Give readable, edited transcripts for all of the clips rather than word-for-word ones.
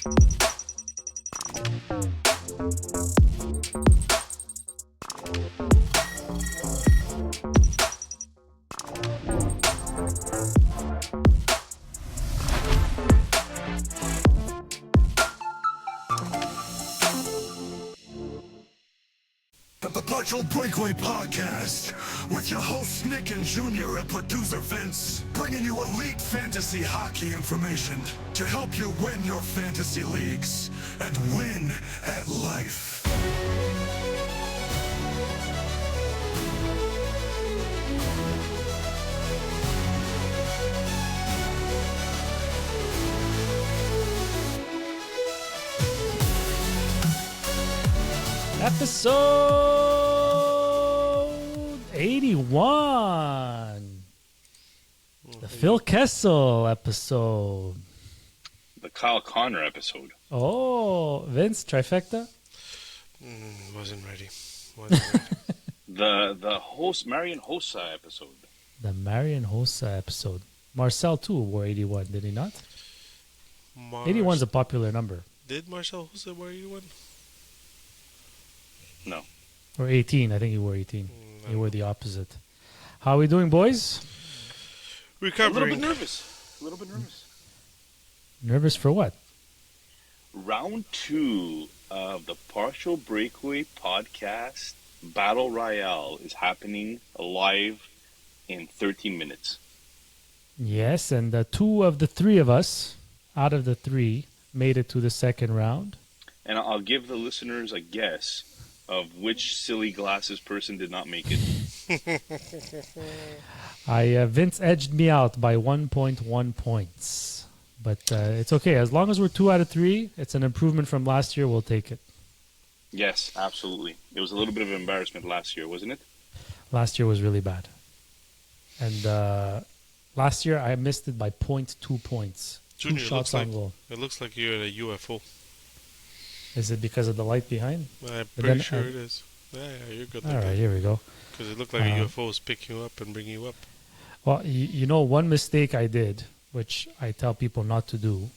The Virtual Breakaway Podcast with your hosts Nick and Junior and producer Vince, bringing you elite fantasy hockey information to help you win your fantasy leagues and win at life. Episode 81. The Phil Kessel episode. The Kyle Connor episode. Oh, Vince, trifecta? Wasn't ready. The host Marian Hossa episode. The Marian Hossa episode. Marcel, too, wore 81, did he not? 81 is a popular number. Did Marcel Hossa wear 81? No. Or 18, I think he wore 18. He wore the opposite. How are we doing, boys? Recovering. A little bit nervous. Nervous for what? Round 2 of the Partial Breakaway Podcast Battle Royale is happening live in 13 minutes. Yes, and two of the three of us, out of the three, made it to the second round. And I'll give the listeners a guess of which silly glasses person did not make it. Vince edged me out by 1.1 points. But it's okay. As long as we're 2 out of 3, it's an improvement from last year. We'll take it. Yes, absolutely. It was a little bit of an embarrassment last year, wasn't it? Last year was really bad. And last year I missed it by 0.2 points. Junior, 2 shots on goal. It looks like you're at a UFO. Is it because of the light behind? I'm pretty sure it is. Yeah, you're good. All right, here we go. Because it looked like a UFO was picking you up and bringing you up. Well, you know, one mistake I did, which I tell people not to do,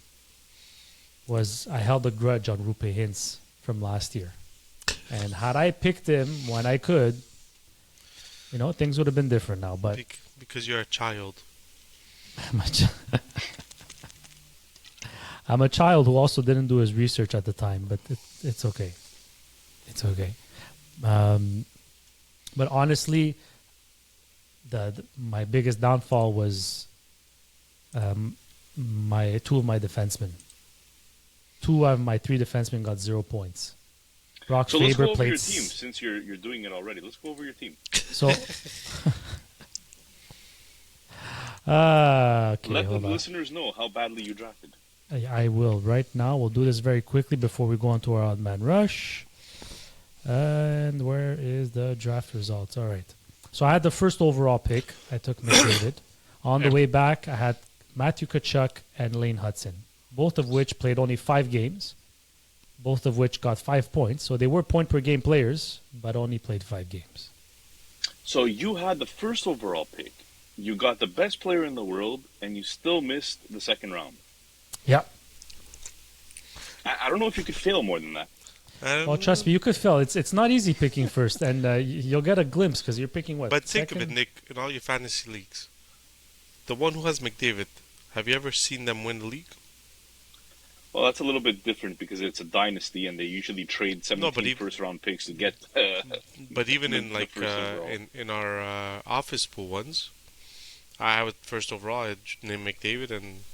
was I held a grudge on Rupe Hintz from last year. And had I picked him when I could, you know, things would have been different now. But because you're a child. I'm a child who also didn't do his research at the time, but it's okay. It's okay. But honestly, my biggest downfall was my 2 of my defensemen. 2 out of my 3 defensemen got 0 points. Brock so Faber let's go over played your team since you're doing it already. Let's go over your team. So, okay, let the hold on. listeners know how badly you drafted. I will right now. We'll do this very quickly before we go on to our odd man rush. And where is the draft results? All right. So I had the first overall pick. I took McDavid. On the way back, I had Matthew Tkachuk and Lane Hudson, both of which played only 5 games, both of which got 5 points. So they were point-per-game players, but only played 5 games. So you had the first overall pick. You got the best player in the world, and you still missed the second round. Yeah. I don't know if you could fail more than that. Well, trust me, you could fail. It's not easy picking first, and you'll get a glimpse because you're picking what? But think second? of it, Nick, in all your fantasy leagues. The one who has McDavid, have you ever seen them win the league? Well, that's a little bit different because it's a dynasty, and they usually trade 17 first-round picks to get. But even in in our office pool ones, I have it first overall. I named McDavid, and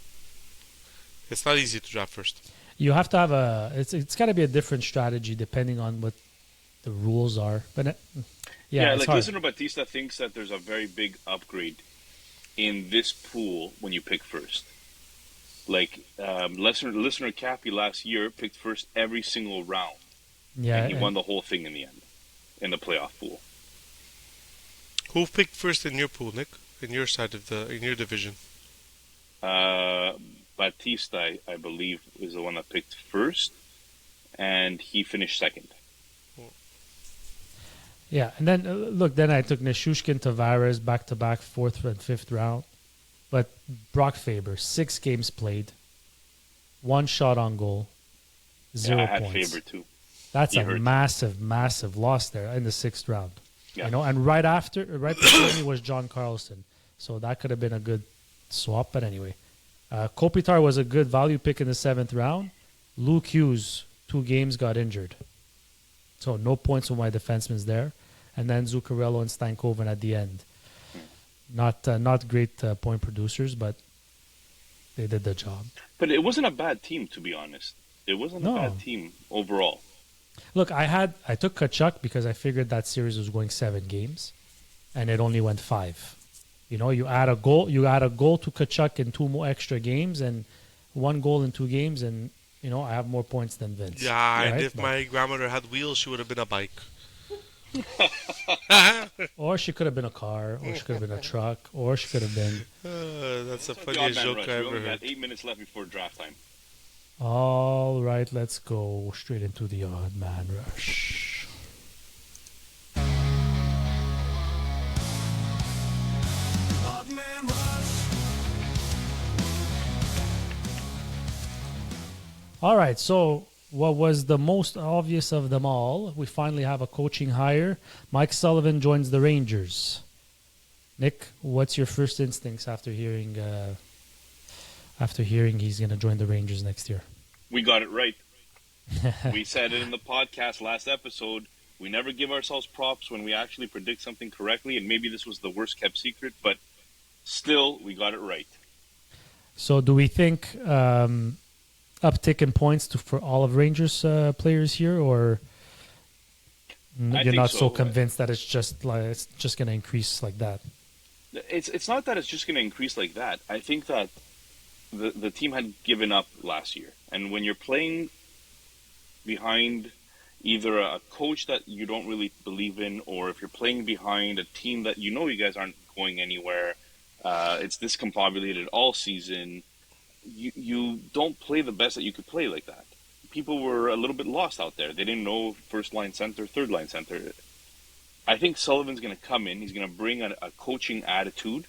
it's not easy to draft first. You have to have it's got to be a different strategy depending on what the rules are. But yeah, it's like hard. listener Batista thinks that there's a very big upgrade in this pool when you pick first. Like listener Cappy last year picked first every single round. Yeah, and he won the whole thing in the end, in the playoff pool. Who picked first in your pool, Nick? In your side of in your division? Batista, I believe, is the one that picked first, and he finished second. Yeah, and then look, then I took Nishushkin, Tavares back-to-back 4th and 5th round. But Brock Faber, 6 games played, 1 shot on goal, 0 I had points. Faber too. That's He a hurt. massive, massive loss there in the 6th round. Yeah. You know, and right before me was John Carlson. So that could have been a good swap. But anyway, Kopitar was a good value pick in the 7th round. Luke Hughes, 2 games, got injured. So no points for my defensemen there. And then Zuccarello and Stankoven at the end. Not great point producers, but they did the job. But it wasn't a bad team, to be honest. It wasn't a bad team overall. Look, I took Kachuk because I figured that series was going 7 games, and it only went 5. You know, you add a goal to Kachuk in 2 more extra games, and 1 goal in 2 games, and you know I have more points than Vince. Yeah, right? and if my grandmother had wheels, she would have been a bike. Or she could have been a car, or she could have been a truck, or she could have been. That's the It's like the funniest odd man joke rush. I We ever only heard. got 8 minutes left before draft time. All right, let's go straight into the odd man rush. Odd Man Rush. All right, so what was the most obvious of them all? We finally have a coaching hire. Mike Sullivan joins the Rangers. Nick, what's your first instincts after hearing he's going to join the Rangers next year? We got it right. We said it in the podcast last episode. We never give ourselves props when we actually predict something correctly, and maybe this was the worst kept secret, but still, we got it right. So do we think uptick in points for all of Rangers players here, or you're think not so. so convinced that it's just going to increase like that? It's not that it's just going to increase like that. I think that the team had given up last year, and when you're playing behind either a coach that you don't really believe in, or if you're playing behind a team that you know you guys aren't going anywhere, it's discombobulated all season, you don't play the best that you could play like that. People were a little bit lost out there. They didn't know first line center, third line center. I think Sullivan's going to come in. He's going to bring a coaching attitude,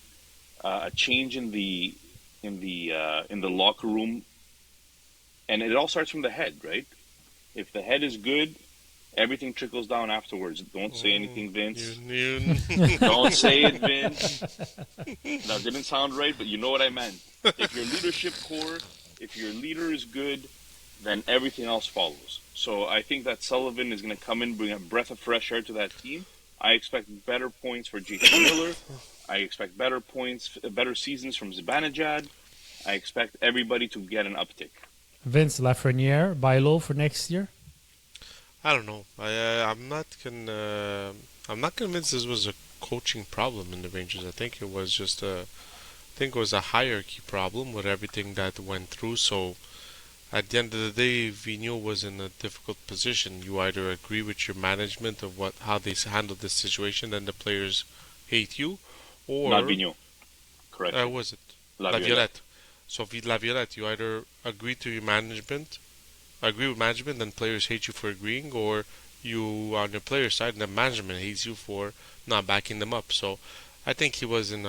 a change in the locker room, and it all starts from the head, right? If the head is good, everything trickles down afterwards. Don't say anything, Vince. Don't say it, Vince. That didn't sound right, but you know what I meant. If your leadership core, if your leader is good, then everything else follows. So I think that Sullivan is going to come in, bring a breath of fresh air to that team. I expect better points for JT Miller. I expect better seasons from Zibanejad. I expect everybody to get an uptick. Vince Lafreniere, buy low for next year? I don't know. I'm not convinced this was a coaching problem in the Rangers. I think it was just a hierarchy problem with everything that went through. So at the end of the day, Vigneault was in a difficult position. You either agree with your management of how they handled this situation, and the players hate you, or Not Vigneault. Correct. Was it Laviolette. So Laviolette, you either agree with management, and players hate you for agreeing, or you on your player side and the management hates you for not backing them up. So I think he was in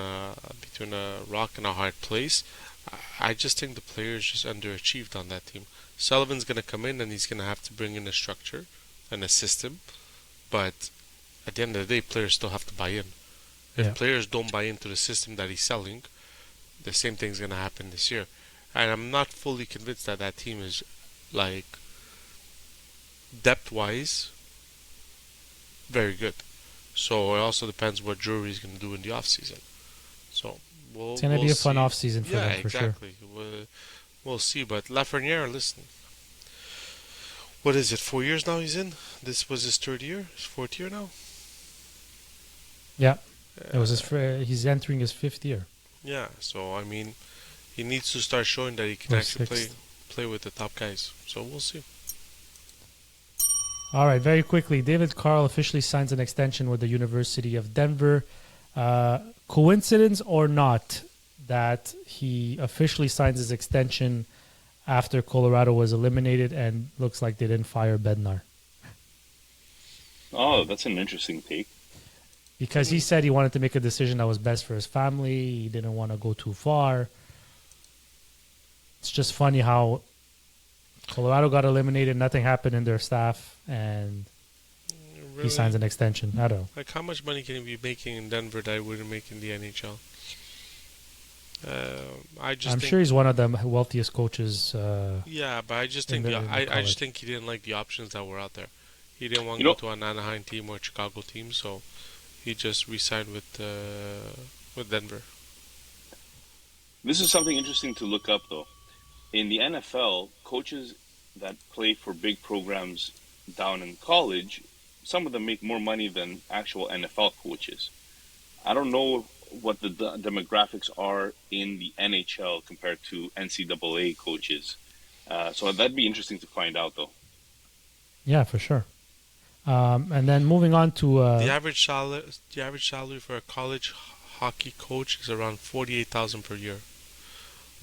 between a rock and a hard place. I just think the players just underachieved on that team. Sullivan's going to come in and he's going to have to bring in a structure and a system, but at the end of the day, players still have to buy in. If players don't buy into the system that he's selling, the same thing's going to happen this year. And I'm not fully convinced that that team is, like, depth-wise, very good. So it also depends what Drury's going to do in the off-season. So it's going to be a fun off-season for them, for sure. Exactly. We'll see. But Lafreniere, listen, what is it, 4 years now he's in? This was his 3rd year? His 4th year now? Yeah. It was he's entering his 5th year. Yeah, so I mean, he needs to start showing that he can actually play with the top guys. So we'll see. All right, very quickly, David Carl officially signs an extension with the University of Denver. Coincidence or not that he officially signs his extension after Colorado was eliminated and looks like they didn't fire Bednar? Oh, that's an interesting take. Because he said he wanted to make a decision that was best for his family. He didn't want to go too far. It's just funny how Colorado got eliminated. Nothing happened in their staff, and Really? he signs an extension. I don't know. Like, how much money can he be making in Denver that he wouldn't make in the NHL? I just I'm think, sure he's one of the wealthiest coaches. yeah, but I just in think the I college. just think he didn't like the options that were out there. He didn't want to You go know, to an Anaheim team or a Chicago team, so he just re-signed with Denver. this is something interesting to look up, though. In the NFL, coaches that play for big programs down in college, some of them make more money than actual NFL coaches. I don't know what the demographics are in the NHL compared to NCAA coaches. So that'd be interesting to find out, though. Yeah, for sure. And then moving on to The average salary for a college hockey coach is around 48,000 per year,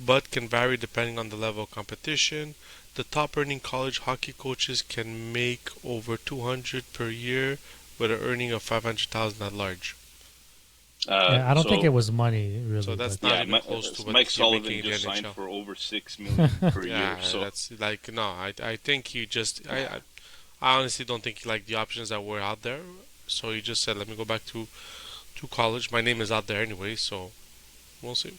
but can vary depending on the level of competition. The top earning college hockey coaches can make over 200 per year with an earning of 500,000 at large. yeah, I don't think it was money really. So that's but not Yeah, even close to what Mike you're making Sullivan in the just signed NHL. for over $6 million per Yeah, year. So that's like no. I think he just I honestly don't think he liked the options that were out there. So he just said, "Let me go back to college. My name is out there anyway, so we'll see."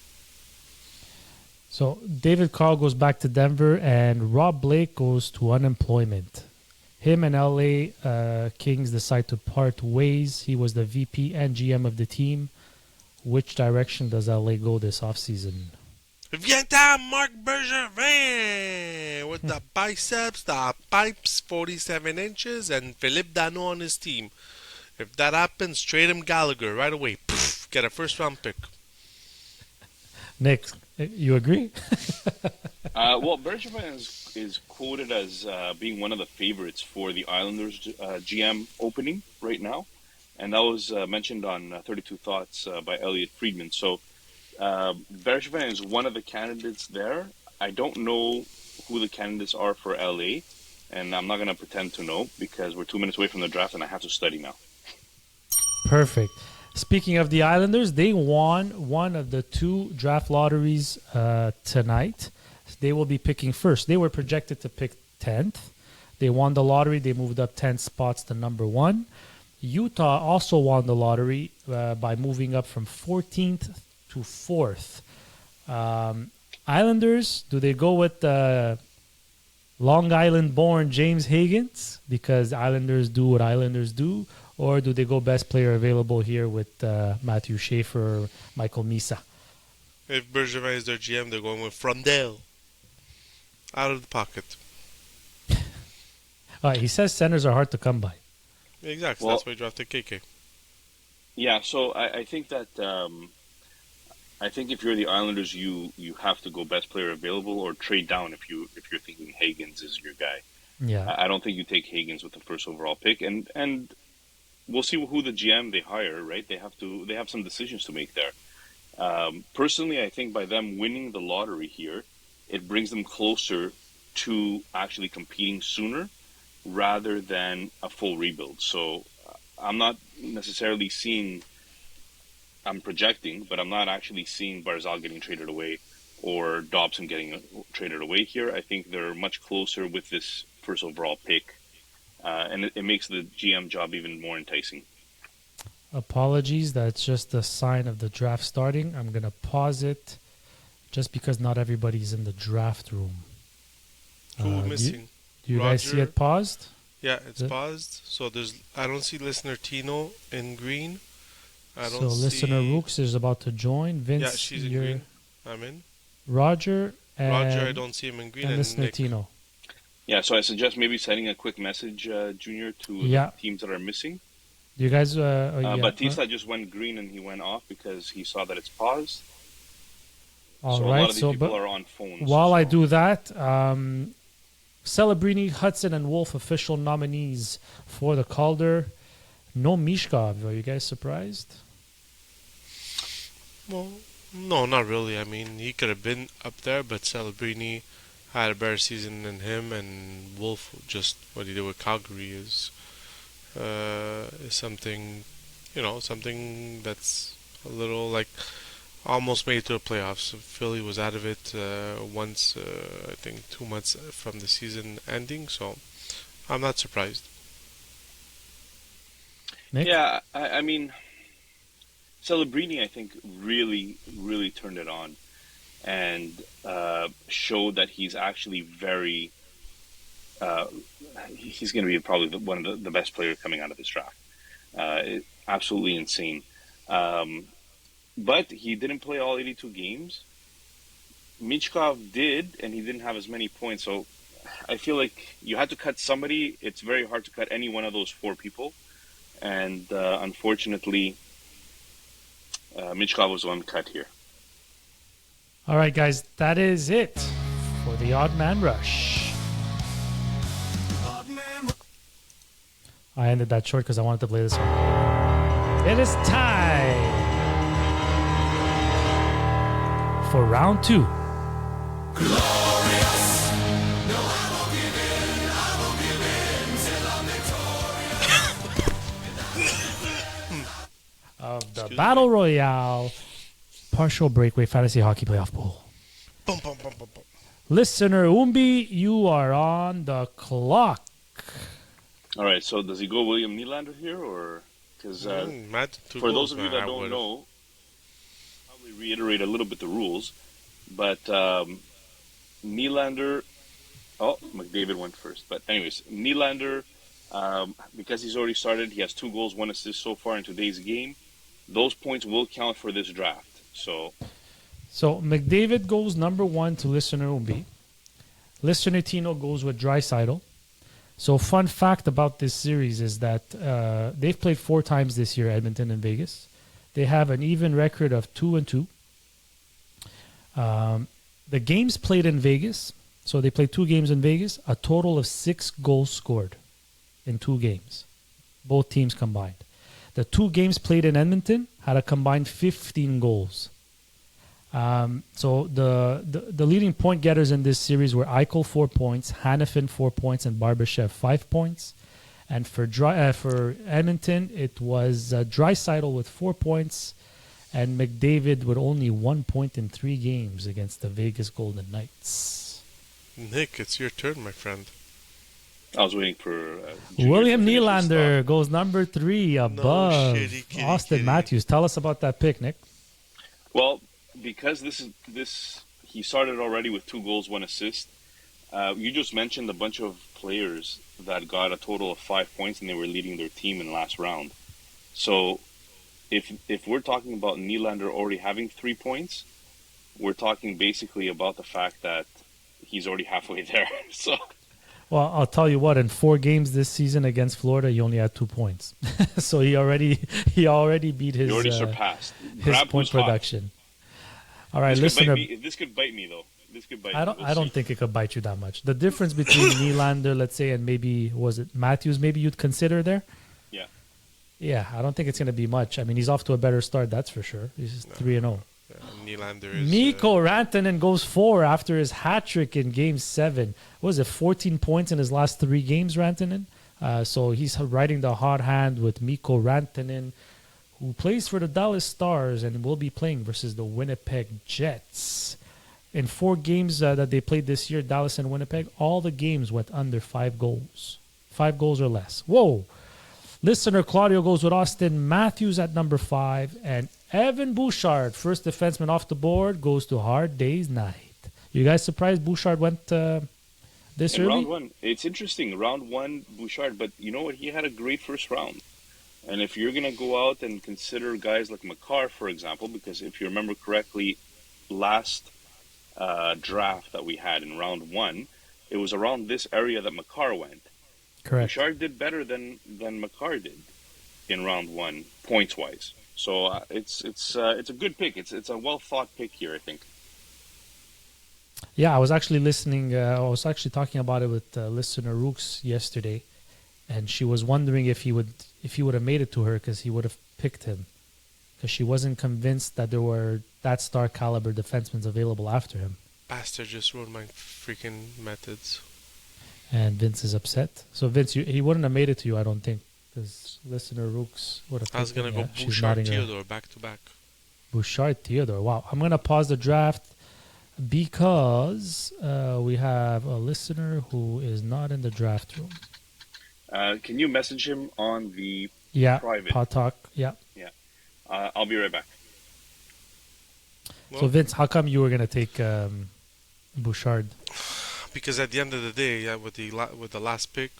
So David Carl goes back to Denver, and Rob Blake goes to unemployment. Him and LA Kings decide to part ways. He was the VP and GM of the team. Which direction does LA go this offseason? Viens Marc Bergevin with the biceps, the pipes, 47 inches, and Philippe Dano on his team. If that happens, trade him Gallagher right away. Poof, get a first round pick. Nick, you agree? well, Bergevin is quoted as being one of the favorites for the Islanders GM opening right now, and that was mentioned on 32 Thoughts by Elliot Friedman. So Bergevin is one of the candidates there. I don't know who the candidates are for LA, and I'm not going to pretend to know because we're 2 minutes away from the draft and I have to study now. Perfect. Speaking of the Islanders, they won one of the two draft lotteries tonight. They will be picking first. They were projected to pick 10th. They won the lottery. They moved up 10 spots to number 1. Utah also won the lottery by moving up from 14th to 4th. Islanders, do they go with Long Island-born James Higgins because Islanders do what Islanders do? Or do they go best player available here with Matthew Schaefer or Michael Misa? If Bergevin is their GM, they're going with Frondell. Out of the pocket. He says centers are hard to come by. Exactly. Well, that's why he drafted KK. Yeah, so I think that I think if you're the Islanders, you have to go best player available or trade down if you're thinking Higgins is your guy. Yeah. I don't think you take Higgins with the first overall pick, and we'll see who the GM they hire. Right? They have some decisions to make there. Personally, I think by them winning the lottery here, it brings them closer to actually competing sooner rather than a full rebuild. So I'm not necessarily seeing, I'm projecting, but I'm not actually seeing Barzal getting traded away or Dobson getting traded away here. I think they're much closer with this first overall pick, and it makes the GM job even more enticing. Apologies, that's just a sign of the draft starting. I'm going to pause it just because not everybody's in the draft room. Who missing? Do you guys see Roger? it paused? Yeah, it's Is it- paused. So I don't see listener Tino in green. I So don't see. listener Rooks is about to join. Vince, Yeah, she's in you're green. I'm in. Roger and, Roger, I don't see him in green. and And listener Nick. Tino. Yeah, so I suggest maybe sending a quick message, Junior, to Yeah. the teams that are missing. You guys, yeah. Batista just went green and he went off because he saw that it's paused. All so right. a lot of these So, people but are on phones. while I so- do that, Celebrini, Hudson, and Wolf official nominees for the Calder. No Mishkov. Are you guys surprised? Well, no, not really. I mean, he could have been up there, but Celebrini had a better season than him, and Wolf, just what he did with Calgary is something, something that's a little like Almost made it to the playoffs. Philly was out of it once, I think 2 months from the season ending, so I'm not surprised. Nick? Yeah, I mean, Celebrini, I think, really, really turned it on and showed that he's actually very. He's going to be probably one of the best players coming out of this draft. Absolutely insane. But he didn't play all 82 games. Michkov did, and he didn't have as many points. So I feel like you had to cut somebody. It's very hard to cut any one of those four people. And unfortunately, Michkov was the one cut here. All right, guys, that is it for the Odd Man Rush. Odd man. I ended that short because I wanted to play this one. It is time for round 2. Glorious. No, I won't give in. I won't give in till I'm victorious. Of the Excuse Battle me. Royale Partial Breakaway Fantasy Hockey Playoff Pool. Bum, bum, bum, bum, bum. Listener Umbi, you are on the clock. All right, so does he go William Nylander here, or because Mad two for goals, those of you man, that I don't would've. know, probably reiterate a little bit the rules, but Nylander. Oh, McDavid went first, but anyways, Nylander, because he's already started, he has 2 goals, 1 assist so far in today's game. Those points will count for this draft. So McDavid goes number 1 to Listener Umbi. Listener Tino goes with Draisaitl. So fun fact about this series is that they've played 4 times this year, Edmonton and Vegas. They have an even record of 2-2. The games played in Vegas, so they played 2 games in Vegas, a total of 6 goals scored in 2 games, both teams combined. The 2 games played in Edmonton had a combined 15 goals. So the leading point getters in this series were Eichel 4 points, Hanifin 4 points, and Barbashev 5 points. And for Edmonton, it was Draisaitl with 4 points, and McDavid with only 1 point in 3 games against the Vegas Golden Knights. Nick, it's your turn, my friend. I was waiting for Junior William to finish his Nylander thought. goes number 3 above kitty, Austin kitty. Matthews. Tell us about that pick, Nick. Well, because this he started already with 2 goals, 1 assist. You just mentioned a bunch of players that got a total of 5 points and they were leading their team in last round. So if we're talking about Nylander already having 3 points, we're talking basically about the fact that he's already halfway there. So Well, I'll tell you what. In 4 games this season against Florida, he only had 2 points. So he already beat his he already surpassed. his Grab point who's hot. production. All right, This could listener. bite me. This could bite me though. This could bite I don't. me. I don't think it could bite you that much. The difference between Nylander, let's say, and maybe was it Matthews? Maybe you'd consider there. Yeah. Yeah, I don't think it's going to be much. I mean, he's off to a better start, that's for sure. He's 3-0. Nylander is. Mikko Rantanen goes 4 after his hat trick in Game 7. What was it, 14 points in his last 3 games, Rantanen? So he's riding the hot hand with Mikko Rantanen, who plays for the Dallas Stars and will be playing versus the Winnipeg Jets. In 4 games that they played this year, Dallas and Winnipeg, all the games went under 5 goals. 5 goals or less. Whoa. Listener Claudio goes with Austin Matthews at number 5. And Evan Bouchard, first defenseman off the board, goes to Hard Day's Night. You guys surprised Bouchard went this In early? round 1, it's interesting. Round 1, Bouchard, but you know what? He had a great first round. And if you're going to go out and consider guys like Makar, for example, because if you remember correctly, last draft that we had in round 1, it was around this area that Makar went. Correct. Bouchard did better than Makar did in round 1, points-wise. So it's a good pick. It's a well-thought pick here, I think. Yeah, I was actually listening. I was actually talking about it with listener Rooks yesterday, and she was wondering if he would have made it to her because he would have picked him, because she wasn't convinced that there were that star caliber defensemen available after him. Bastard just ruined my freaking methods. And Vince is upset. So Vince, he wouldn't have made it to you, I don't think, because listener Rooks would have. I was gonna go she's Bouchard nodding her. Theodore back to back. Bouchard, Theodore. Wow. I'm going to pause the draft because we have a listener who is not in the draft room. Can you message him on the Yeah, private? Pod Talk. Yeah. I'll be right back. So, Vince, how come you were going to take Bouchard? Because at the end of the day, with the last pick,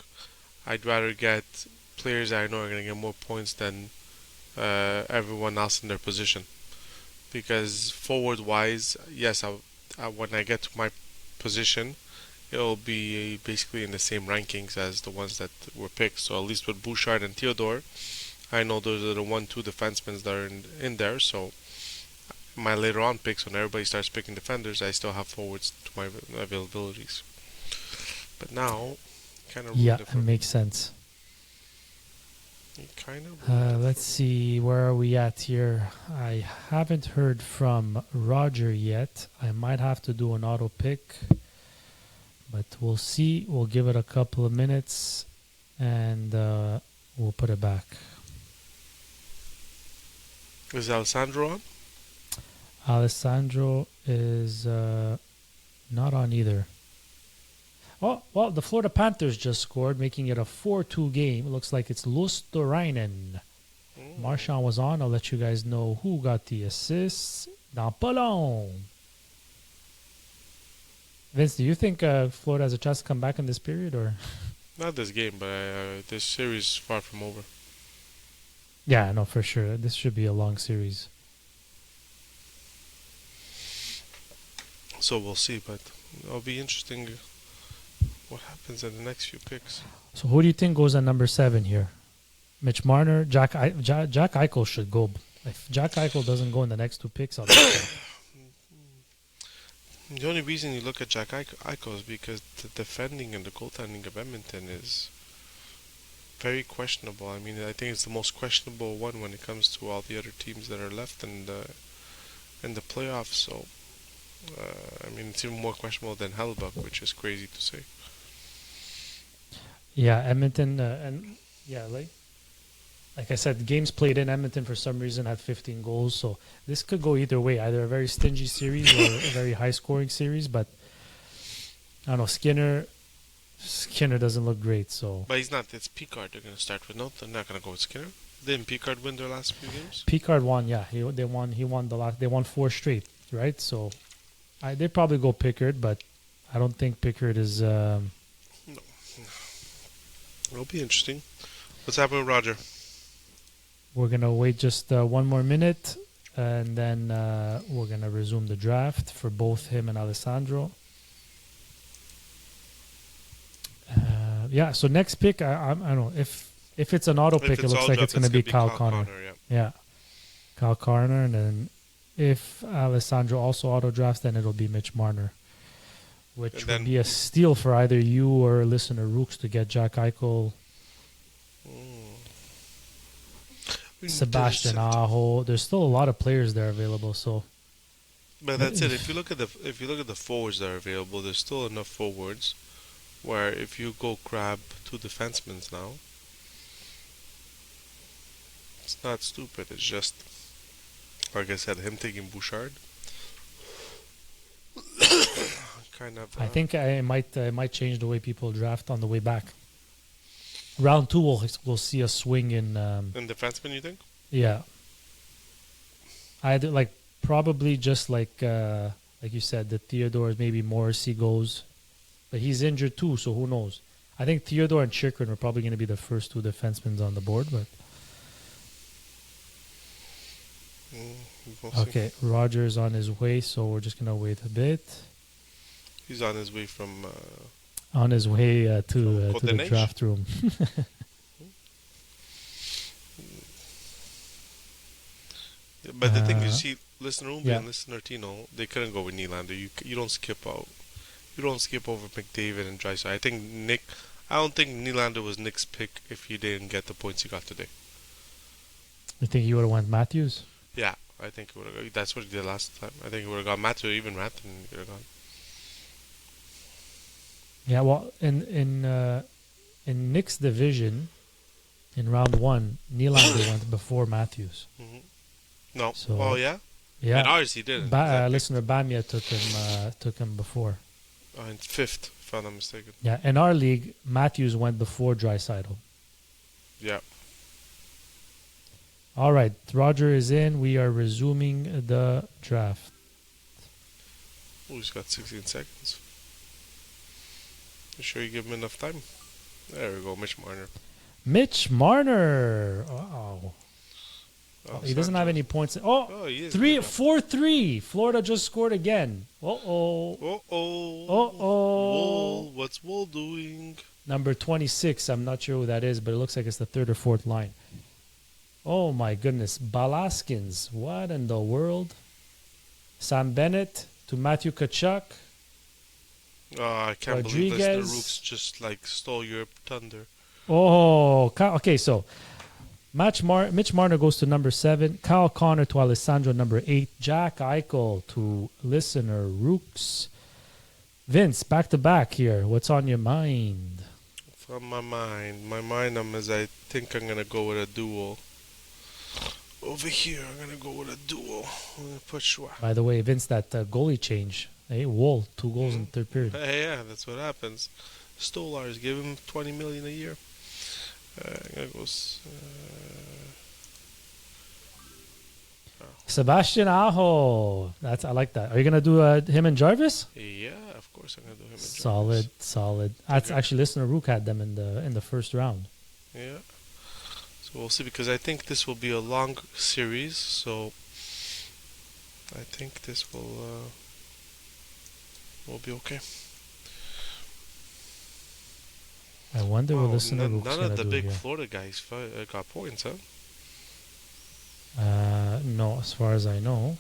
I'd rather get players that I know are going to get more points than everyone else in their position. Because forward-wise, yes, when I get to my position, it'll be basically in the same rankings as the ones that were picked. So at least with Bouchard and Theodore, I know those are the 1-2 defensemen that are in there. So my later on picks, when everybody starts picking defenders, I still have forwards to my availabilities. But now, kind of it makes sense. Let's see, where are we at here? I haven't heard from Roger yet. I might have to do an auto pick, but we'll see. We'll give it a couple of minutes, and we'll put it back. Is Alessandro on? Alessandro is not on either. Oh, well, the Florida Panthers just scored, making it a 4-2 game. It looks like it's Luosterainen. Marchand was on. I'll let you guys know who got the assists. Dans pas long. Vince, do you think Florida has a chance to come back in this period? Or Not this game, but this series is far from over. Yeah, no, for sure. This should be a long series. So we'll see, but it'll be interesting what happens in the next few picks. So who do you think goes at number 7 here? Mitch Marner? Jack Eichel should go. If Jack Eichel doesn't go in the next 2 picks, I'll be The only reason you look at Jack Eichel is because the defending and the goaltending of Edmonton is very questionable. I mean, I think it's the most questionable one when it comes to all the other teams that are left in the playoffs. So, I mean, it's even more questionable than Hellbuck, which is crazy to say. Yeah, Edmonton, like I said, games played in Edmonton for some reason had 15 goals. So this could go either way, either a very stingy series or a very high-scoring series. But I don't know, Skinner doesn't look great. So, but he's not. It's Picard they're going to start with. No, they're not going to go with Skinner. Didn't Picard win their last few games? Picard won, yeah. He won the last. They won 4 straight, right? So they probably go Pickard, but I don't think Pickard is. No. It'll be interesting. What's happening with Roger? We're going to wait just 1 more minute, and then we're going to resume the draft for both him and Alessandro. So next pick, I don't know. If it's an auto pick, it looks like it's going to be Kyle Connor. Yeah. Kyle Connor, and then if Alessandro also auto drafts, then it'll be Mitch Marner, which would be a steal for either you or listener Rooks to get Jack Eichel, Sebastian Aho. There's still a lot of players there available. So, but that's it. If you look at the forwards that are available, there's still enough forwards where if you go grab 2 defensemen now, it's not stupid. It's just, like I said, him taking Bouchard. Kind of. I think it might change the way people draft on the way back. Round 2, we'll see a swing in. In defenseman, you think? Yeah. Either probably just like you said, the Theodore, maybe Morrissey goes, but he's injured too, so who knows? I think Theodore and Chychrun are probably going to be the first 2 defensemen on the board, but. We'll okay, Roger's on his way, so we're just gonna wait a bit. He's on his way from. On his way to the draft room. But the thing is, listener Umbi and listener Tino, they couldn't go with Nylander. You don't skip out. You don't skip over McDavid and Draisaitl. I don't think Nylander was Nick's pick if he didn't get the points he got today. You think he would have went Matthews? Yeah, I think he would have. That's what he did last time. I think he would have got Matthews, even Rantanen he would have gone. Yeah, well, in Nick's division, in round 1, Nylander went before Matthews. Mm-hmm. No. So, oh yeah. Yeah. And ours, he didn't. 'cause I picked, Listener Bamia took him before. in fifth, if I'm not mistaken. Yeah, in our league, Matthews went before Draisaitl. Yeah. All right, Roger is in. We are resuming the draft. Oh, he's got 16 seconds. You sure you give him enough time? There we go, Mitch Marner. Mitch Marner. Oh, Oh, he doesn't have any points. Oh, he is. 4-3. Florida just scored again. Uh-oh. Uh-oh. Uh-oh. Wool. What's Wool doing? Number 26. I'm not sure who that is, but it looks like it's the third or fourth line. Oh, my goodness. Balaskins. What in the world? Sam Bennett to Matthew Tkachuk. Oh, I can't believe Rodriguez. Listener Rooks just like stole your thunder. Oh, okay, so Mitch Marner goes to number 7. Kyle Connor to Alessandro, number 8. Jack Eichel to Listener Rooks. Vince, back to back here. What's on your mind? From my mind, I think I'm gonna go with a duel. Over here, I'm gonna go with a duel. I'm gonna put Schwa. By the way, Vince, that goalie change. Hey, Wool, 2 goals in the third period. Hey, yeah, that's what happens. Stolars, give him $20 million a year. I'm gonna go. Sebastian Aho. I like that. Are you gonna do him and Jarvis? Yeah, of course I'm gonna do him. And Solid. That's actually Listener Rook had them in the first round. Yeah. So we'll see, because I think this will be a long series. So I think this will be okay. I wonder what Listener Rook's none gonna of the do big here. Florida guys got points, huh? No, as far as I know.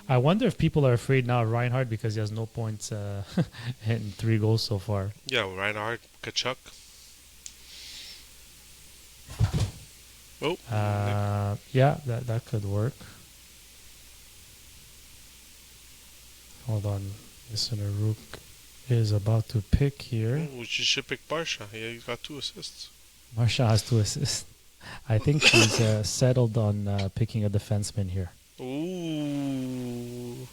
I wonder if people are afraid now of Reinhardt because he has no points and 3 goals so far. Yeah, Reinhardt, Kachuk. Oh. Yeah, that could work. Hold on. Listener Rook is about to pick here. Oh, you should pick Barsha. Yeah, he's got 2 assists. Marsha has 2 assists. I think he's settled on picking a defenseman here. Ooh.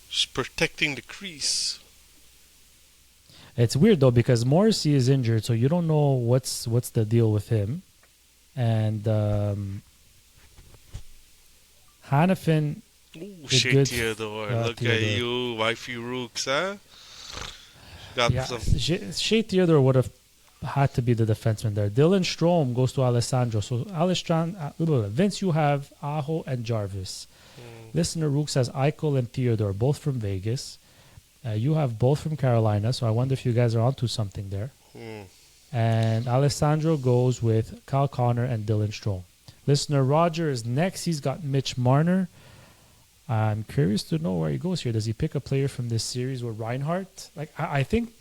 Just protecting the crease. It's weird though because Morrissey is injured, so you don't know what's the deal with him. And Hannafin. Ooh, Did Shea good. Theodore. Look Theodore. at you, wifey Rooks, huh? Got Yeah, some. Shea Theodore would have had to be the defenseman there. Dylan Strom goes to Alessandro. So Vince, you have Aho and Jarvis. Listener Rooks has Eichel and Theodore, both from Vegas. You have both from Carolina, so I wonder if you guys are onto something there. And Alessandro goes with Kyle Connor and Dylan Strom. Listener Roger is next. He's got Mitch Marner. I'm curious to know where he goes here. Does he pick a player from this series with Reinhardt? Like I think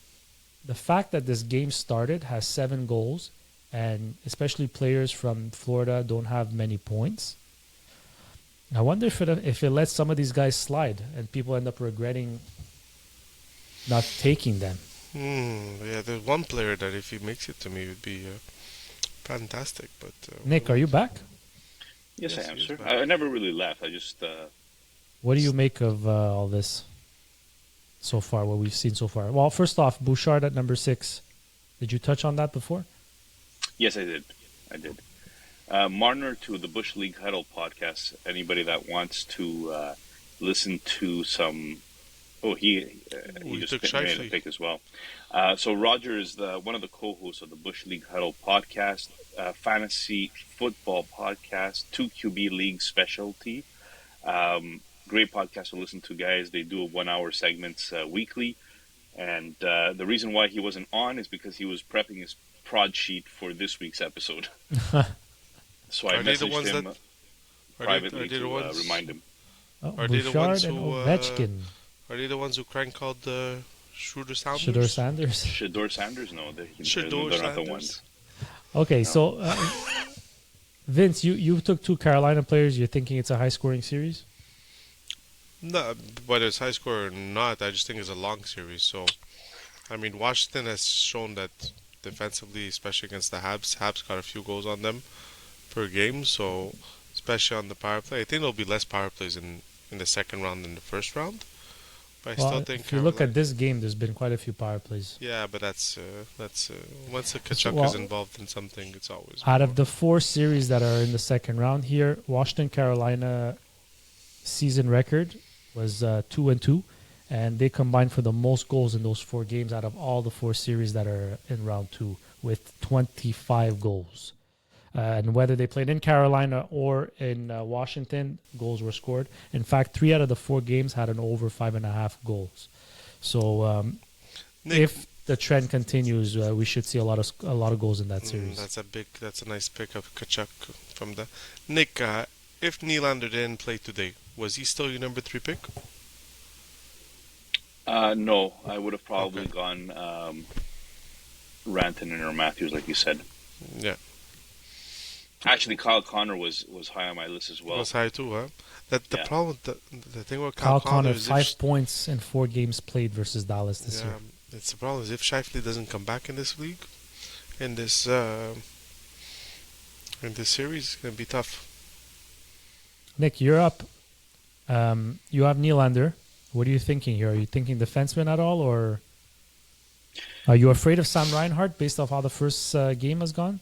the fact that this game started has 7 goals, and especially players from Florida don't have many points. I wonder if it lets some of these guys slide and people end up regretting not taking them. Yeah, there's one player that if he makes it to me would be fantastic. But Nick, are you back? Yes, Yes, I am, he's sir. back. I never really left. I just What do you make of all this so far, what we've seen so far? Well, first off, Bouchard at number 6. Did you touch on that before? yes, I did. Marner to the Bush League Huddle podcast. Anybody that wants to listen to some. Oh, he you just took made a Shifley. pick as well. So Roger is one of the co-hosts of the Bush League Huddle podcast, fantasy football podcast, 2QB League specialty. Great podcast to listen to, guys. They do 1-hour segments weekly. And the reason why he wasn't on is because he was prepping his prod sheet for this week's episode. So I Are they the messaged ones him that- privately are they the to ones- remind him. Oh, Are they the Bouchard ones and who, Ovechkin. Are they the ones who crank out the Shooter Sounders? Shador Sanders. Shador Sanders? No, Shador they're not the Sanders. ones. Okay, so Vince, you took 2 Carolina players. You're thinking it's a high-scoring series? No, whether it's high score or not, I just think it's a long series. So, I mean, Washington has shown that defensively, especially against the Habs. Habs got a few goals on them per game, so especially on the power play. I think there'll be less power plays in the second round than the first round. But I still Well, think if you look Carolina. at this game, there's been quite a few power plays. Yeah, but that's once the So, Kachuk is well, involved in something, it's always out more. of the 4 series that are in the second round here, Washington Carolina season record was 2-2, and they combined for the most goals in those 4 games out of all the 4 series that are in round 2 with 25 goals. And whether they played in Carolina or in Washington, goals were scored. In fact, 3 out of the 4 games had an over 5.5 goals. So Nick, if the trend continues, we should see a lot of goals in that series. that's a nice pick of Kachuk from the Nick. If Nylander didn't play today, was he still your number 3 pick? No, I would have probably Okay. gone Rantanen or Matthews, like you said. Yeah, Actually, Kyle Connor was high on my list as well. was high too, huh? That the Yeah. problem, the thing with Kyle Kyle Connor Connor, is 5 points in 4 games played versus Dallas this yeah, year. it's the problem is if Shifley doesn't come back in this league, in this series, it's gonna be tough. Nick, you're up. You have Nylander. What are you thinking here? Are you thinking defenseman at all, or are you afraid of Sam Reinhart based off how the first game has gone?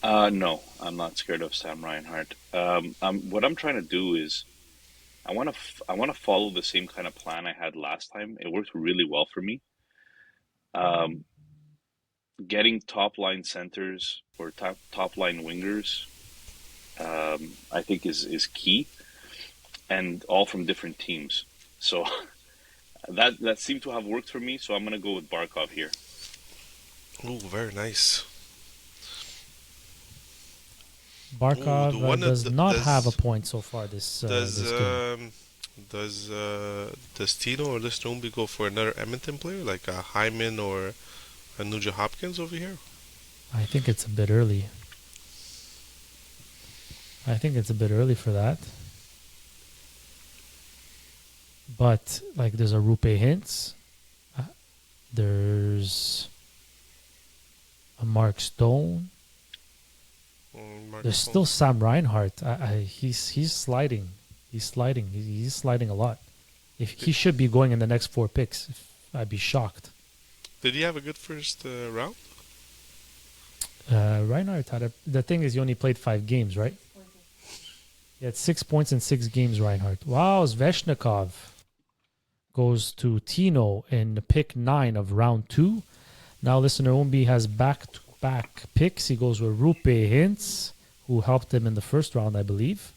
No, I'm not scared of Sam Reinhart. What I'm trying to do is I want to follow the same kind of plan I had last time. It worked really well for me. Um, Getting top line centers or top line wingers, I think is key, and all from different teams. So that seemed to have worked for me. So I'm gonna go with Barkov here. Ooh, very nice. Barkov Ooh, the one that does not does- have a point so far this game. Does Tino or Listrombi go for another Edmonton player like a Hyman or a Nugent Hopkins over here? I think it's a bit early. For that. But like, there's a Rupe Hintz. There's a Mark Stone. Mark There's Stone. still Sam Reinhart. He's sliding. He's sliding. He's sliding a lot. If he should be going in the next 4 picks, I'd be shocked. Did he have a good first round? Reinhardt had the thing is, he only played 5 games, right? He had 6 points in 6 games, Reinhardt. Wow, Sveshnikov goes to Tino in pick 9 of round 2. Now listener Umbi has back-to-back picks. He goes with Rupe Hintz, who helped him in the first round, I believe.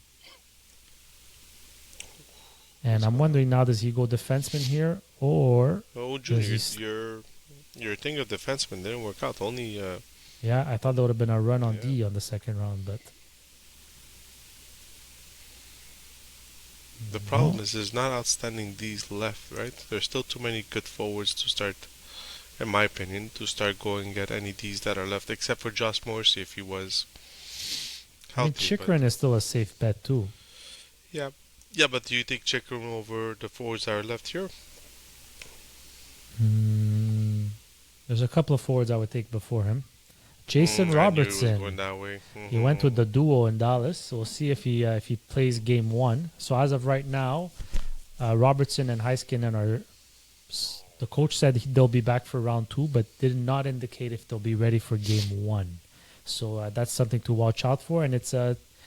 And I'm wondering now, does he go defenseman here, or Oh, Junior, Does he your thing of defenseman didn't work out. Only yeah, I thought there would have been a run on Yeah. D on the second round, but the problem is there's not outstanding D's left, right? There's still too many good forwards to start, in my opinion, to start going and get any D's that are left, except for Josh Morrissey if he was I mean, healthy. Chikrin is still a safe bet too. Yeah, but do you take Chikrin over the forwards that are left here? There's a couple of forwards I would take before him. Jason I knew it was Robertson. going that way. He went with the duo in Dallas, so we'll see if he plays game 1. So as of right now, Robertson and Heiskanen are. The coach said they'll be back for round 2, but did not indicate if they'll be ready for game 1. So that's something to watch out for, and it's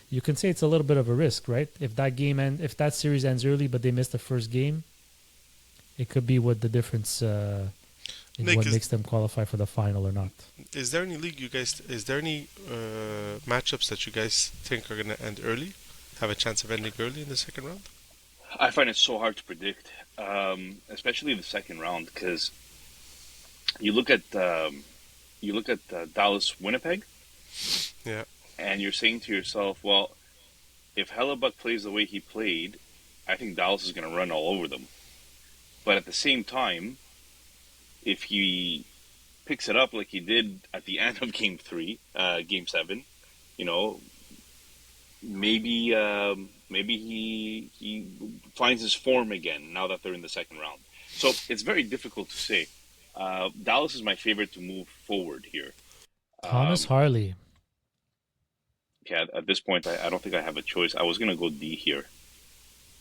you can say it's a little bit of a risk, right? If that series ends early, but they miss the first game, it could be what the difference in Nick, what is- makes them qualify for the final or not. Is there any league is there any matchups that you guys think are going to end early? Have a chance of ending early in the second round? I find it so hard to predict, especially the second round, because you look at Dallas Winnipeg, Yeah. and you're saying to yourself, well, if Hellebuck plays the way he played, I think Dallas is going to run all over them. But at the same time, if he picks it up like he did at the end of Game 7, maybe he finds his form again now that they're in the second round. So it's very difficult to say. Dallas is my favorite to move forward here. Thomas Um, Harley. okay, at this point, I don't think I have a choice. I was gonna go D here,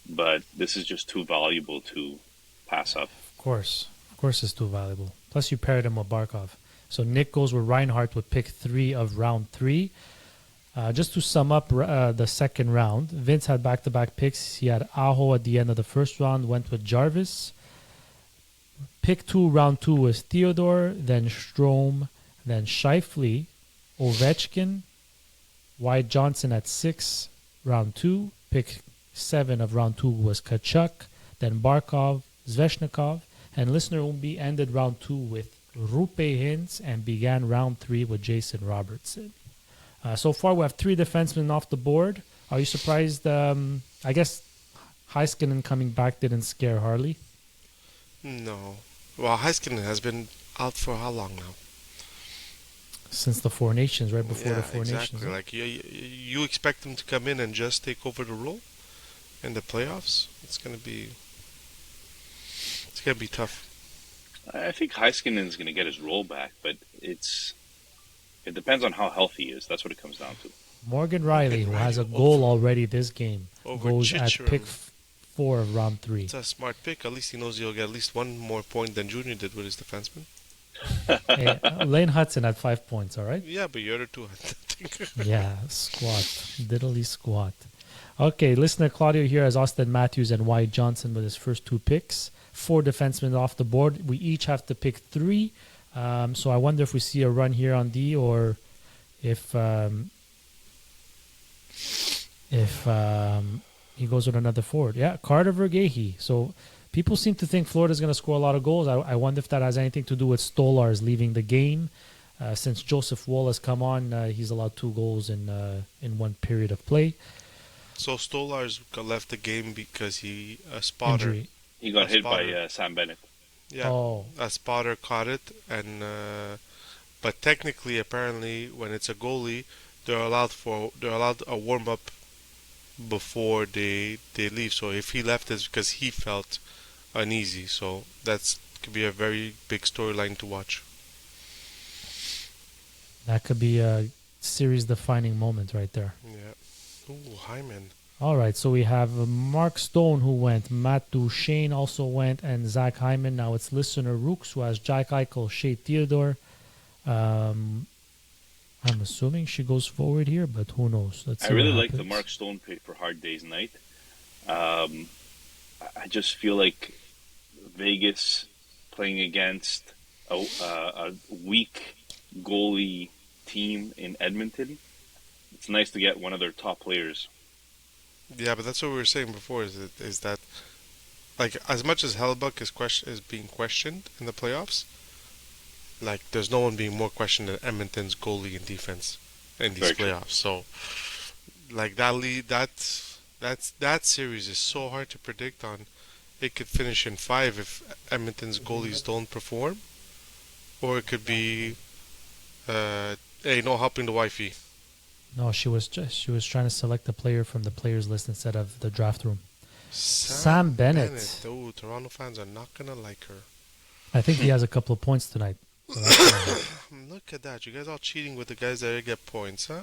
but this is just too valuable to pass up. Of course, it's too valuable. Plus, you paired him with Barkov. So Nick goes with Reinhardt with pick 3 of round 3. Just to sum up the second round, Vince had back-to-back picks. He had Aho at the end of the first round, went with Jarvis. Pick 2, round 2 was Theodore, then Strome, then Scheifele, Ovechkin, Wyatt Johnson at 6, round 2. Pick 7 of round 2 was Kachuk, then Barkov, Zveshnikov, and Listener Umbi ended round 2 with Rupe Hintz and began round 3 with Jason Robertson. So far, we have 3 defensemen off the board. Are you surprised? I guess Heiskanen coming back didn't scare Harley. No. Well, Heiskanen has been out for how long now? Since the Four Nations, right before the Four exactly. Nations. Like you expect him to come in and just take over the role in the playoffs? It's gonna be tough. I think Heiskanen is gonna get his role back, but it depends on how healthy he is. That's what it comes down to. Morgan Riley, who has a goal already this game, over goes at Chychrun. pick 4 of round 3. It's a smart pick. At least he knows he'll get at least one more point than Junior did with his defenseman. Hey, Lane Hudson had 5 points, all right? Yeah, but your other two, I think. Yeah, squat. Diddly squat. Okay, listener Claudio here has Austin Matthews and Wyatt Johnson with his first 2 picks. 4 defensemen off the board. We each have to pick 3. So I wonder if we see a run here on D or if he goes with another forward. Yeah, Carter Vergehi. So people seem to think Florida's going to score a lot of goals. I wonder if that has anything to do with Stolarz leaving the game. Since Joseph Wall has come on, he's allowed 2 goals in one period of play. So Stolarz left the game because a spotter. Injury. He got hit spotter. by Sam Bennett. Yeah, Oh, a spotter caught it, and but technically, apparently, when it's a goalie, they're allowed a warm up before they leave. So if he left, it's because he felt uneasy. So that's could be a very big storyline to watch. that could be a series-defining moment right there. Yeah. Ooh, Hyman. All right, so we have Mark Stone who went, Matt Duchesne also went, and Zach Hyman. Now it's listener Rooks who has Jack Eichel, Shea Theodore. I'm assuming she goes forward here, but who knows? Let's see. I really what like the happens. Mark Stone pick for Hard Day's Night. I just feel like Vegas playing against a weak goalie team in Edmonton. It's nice to get one of their top players. Yeah, but that's what we were saying before. Is that like as much as Hellebuck is being questioned in the playoffs, like there's no one being more questioned than Edmonton's goalie and defense in these Very true. playoffs. So, like that series is so hard to predict on. It could finish in 5 if Edmonton's goalies don't perform, or it could be, hey, no helping the wifey. No, she was trying to select a player from the players list instead of the draft room. Sam Bennett. Oh, Toronto fans are not gonna like her. I think he has a couple of points tonight. So Look at that! You guys all cheating with the guys that get points, huh?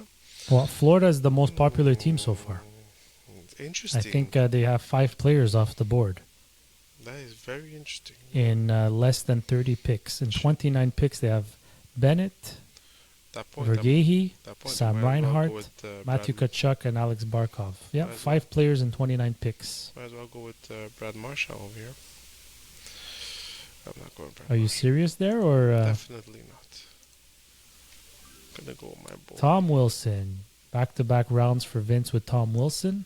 well, Florida is the most popular team so far. It's interesting. I think they have 5 players off the board That is very interesting. in less than 30 picks. In 29 picks, they have Bennett, That point, Vergehi, that point, Sam you might as well Reinhart, go with, Matthew Brad, Tkachuk, and Alex Barkov. Yeah, Might as 5 players in 29 picks. Might as well go with Brad Marshall over here. I'm not going Brad. Are you serious there, or Definitely not. Gonna go with my boy. Tom Wilson? Back-to-back rounds for Vince with Tom Wilson.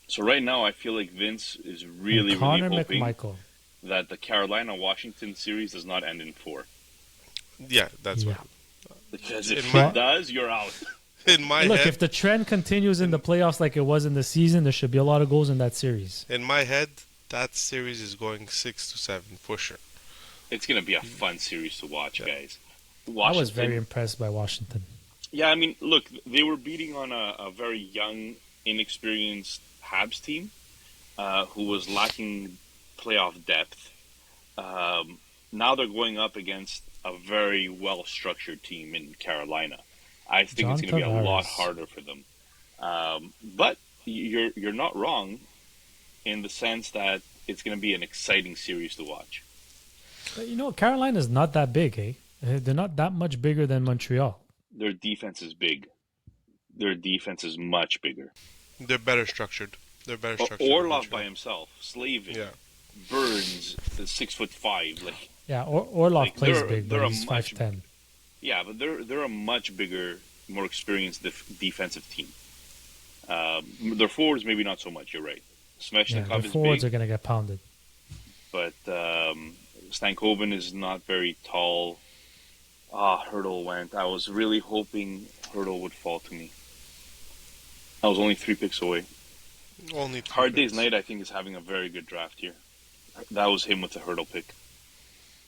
So right now, I feel like Vince is And really Connor hoping McMichael. that the Carolina-Washington series does not end in 4. Yeah, that's Yeah. what. Because if In my- it does, you're out. In my Look, head, if the trend continues in the playoffs like it was in the season, there should be a lot of goals in that series. that series is going 6-7 for sure. It's going to be a fun series to watch, Yeah. guys. I was Washington- very impressed by Washington. Yeah, I mean, look, they were beating on a very young, inexperienced Habs team who was lacking playoff depth. now they're going up against a very well-structured team in Carolina. I think John it's going to be a lot Tavares. harder for them. But you're not wrong in the sense that it's going to be an exciting series to watch. But Carolina's not that big, eh? They're not that much bigger than Montreal. Their defense is big. Their defense is much bigger. They're better structured. They're better structured. Orlov by himself, Slavin, Yeah. Burns, the 6'5", like. Yeah, Orlov Like, plays they're- big, they're but a he's much- 5'10". Yeah, but they're a much bigger, more experienced defensive team. Their forwards maybe not so much. You're right. Yeah, Sveshnikov the is forwards big, are going to get pounded. but Stankoven is not very tall. Hurdle went. I was really hoping Hurdle would fall to me. I was only 3 picks away. Only 3 Hard Day's picks. Night, I think, is having a very good draft here. That was him with the Hurdle pick.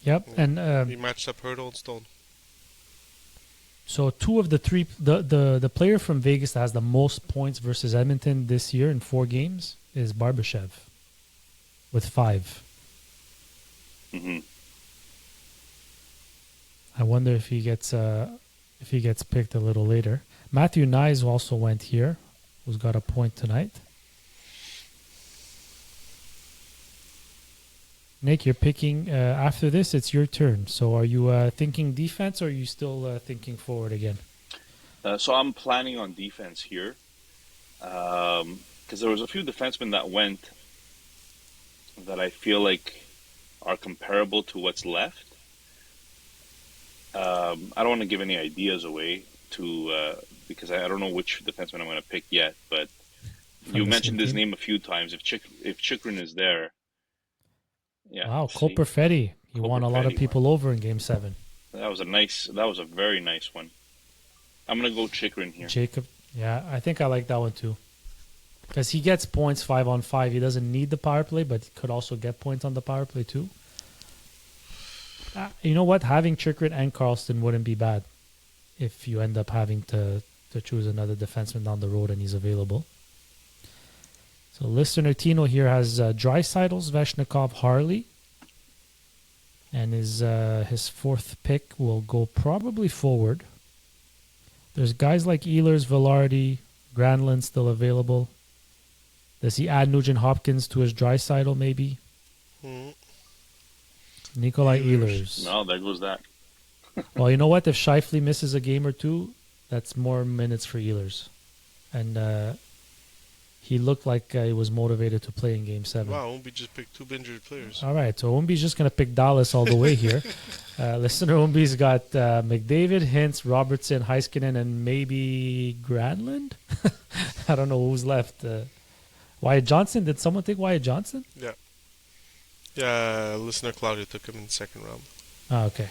Yep, and He matched up Hurdle and Stone. so 2 of the 3, the player from Vegas that has the most points versus Edmonton this year in 4 games is Barbashev with 5. Hmm. I wonder if he gets picked a little later. Matthew Nyes also went here, who's got a point tonight. Nick, you're picking after this. It's your turn. So, are you thinking defense, or are you still thinking forward again? So I'm planning on defense here, because there was a few defensemen that went that I feel like are comparable to what's left. I don't want to give any ideas away because I don't know which defenseman I'm going to pick yet. But From you the mentioned same his team? name a few times. If Chikrin is there, yeah. Wow, see, Cole Perfetti. He Cole won a lot of Perfetti people over in Game 7. that was a very nice one. I'm going to go Chikrin here. Jacob, yeah, I think I like that one too. Because he gets points 5-on-5. He doesn't need the power play, but he could also get points on the power play too. You know what? Having Chikrin and Carlston wouldn't be bad if you end up having to choose another defenseman down the road and he's available. So listener Tino here has Draisaitl, Sveshnikov, Harley. And his 4th pick will go probably forward. There's guys like Ehlers, Velarde, Granlund still available. Does he add Nugent Hopkins to his Draisaitl maybe? Mhm. Nikolai Ehlers. Ehlers. No, there goes that. Well, you know what? If Scheifele misses a game or two, that's more minutes for Ehlers. And he looked like he was motivated to play in Game 7. Wow, Umbi just picked 2 injured players. All right, so Umbi's just going to pick Dallas all the way here. Listener Umbi's got McDavid, Hintz, Robertson, Heiskanen, and maybe Granlund? I don't know who's left. Wyatt Johnson? Did someone take Wyatt Johnson? Yeah, listener Claudia took him in the 2nd round. Okay.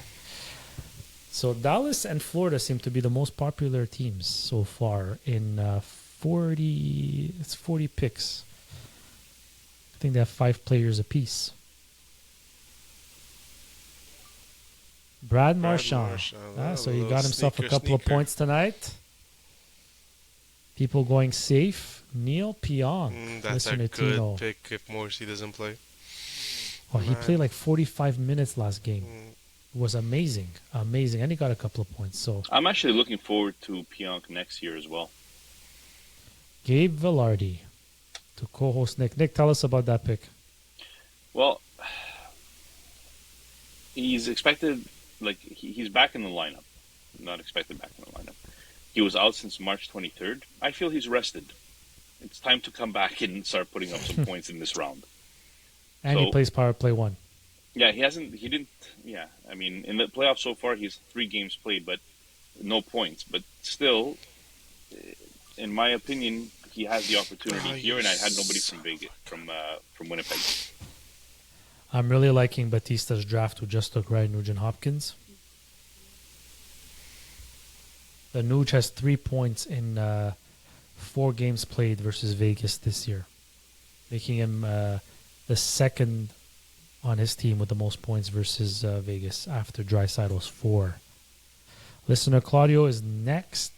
So Dallas and Florida seem to be the most popular teams so far in 40 picks. I think they have 5 players apiece. Brad Marchand. So he got himself a couple of points tonight. People going safe. Neil Pionk. That's a Listener good Tino. pick if Morrissey doesn't play. Oh, he Man. played like 45 minutes last game. Mm. It was amazing. Amazing. And he got a couple of points. So I'm actually looking forward to Pionk next year as well. Gabe Velarde to co-host Nick. Nick, tell us about that pick. Well, he's expected, he's back in the lineup. Not expected back in the lineup. He was out since March 23rd. I feel he's rested. It's time to come back and start putting up some points in this round. And he So- plays power play 1. Yeah, I mean, in the playoffs so far, he's 3 games played, but no points. But still, in my opinion, he has the opportunity here, and I had nobody from Vegas, from Winnipeg. I'm really liking Batista's draft who just took Ryan Nugent Hopkins. The Nuge has 3 points in 4 games played versus Vegas this year, making him the second on his team with the most points versus Vegas after Draisaitl's 4. Listener Claudio is next.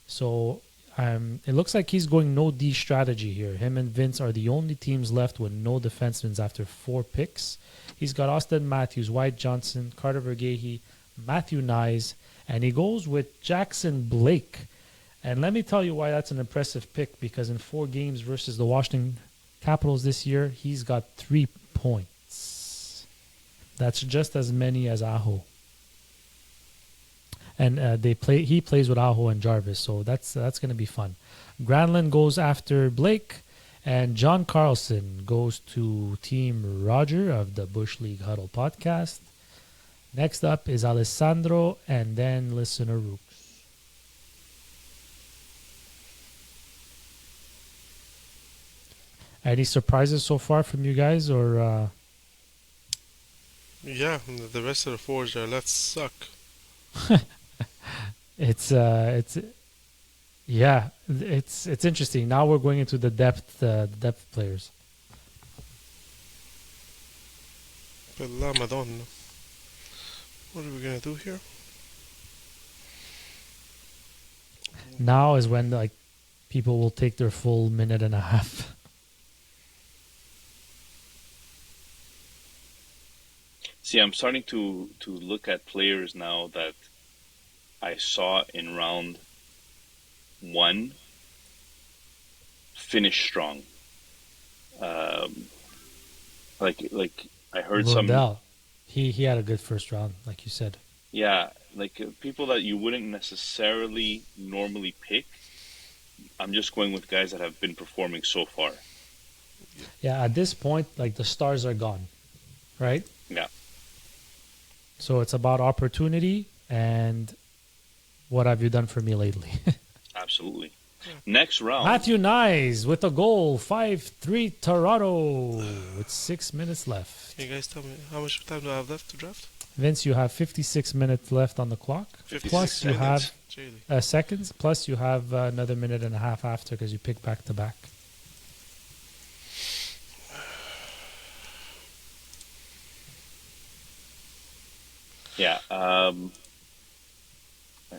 So It looks like he's going no D strategy here. Him and Vince are the only teams left with no defensemen after 4 picks. He's got Austin Matthews, Wyatt Johnson, Carter Vergehey, Matthew Nyes, and he goes with Jackson Blake. And let me tell you why that's an impressive pick, because in 4 games versus the Washington Capitals this year, he's got 3 points. That's just as many as Aho. And he plays with Aho and Jarvis, so that's going to be fun. Granlund goes after Blake, and John Carlson goes to Team Roger of the Bush League Huddle podcast. Next up is Alessandro, and then listener Rooks. Any surprises so far from you guys, or? Yeah, the rest of the forwards are left suck. It's interesting. Now we're going into the depth players. But la Madonna. What are we gonna do here? Now is when people will take their full minute and a half. See, I'm starting to look at players now that I saw in round 1 finish strong. Like I heard Lundell. He had a good first round, like you said. Yeah, people that you wouldn't necessarily normally pick. I'm just going with guys that have been performing so far. Yeah, at this point, the stars are gone, right? Yeah. So it's about opportunity and what have you done for me lately? Absolutely. Next round. Matthew Nyes with a goal, 5-3 Toronto with 6 minutes left. Can you guys tell me how much time do I have left to draft? Vince, you have 56 minutes left on the clock. Plus you have seconds. Plus you have another minute and a half after because you pick back to back. Yeah. I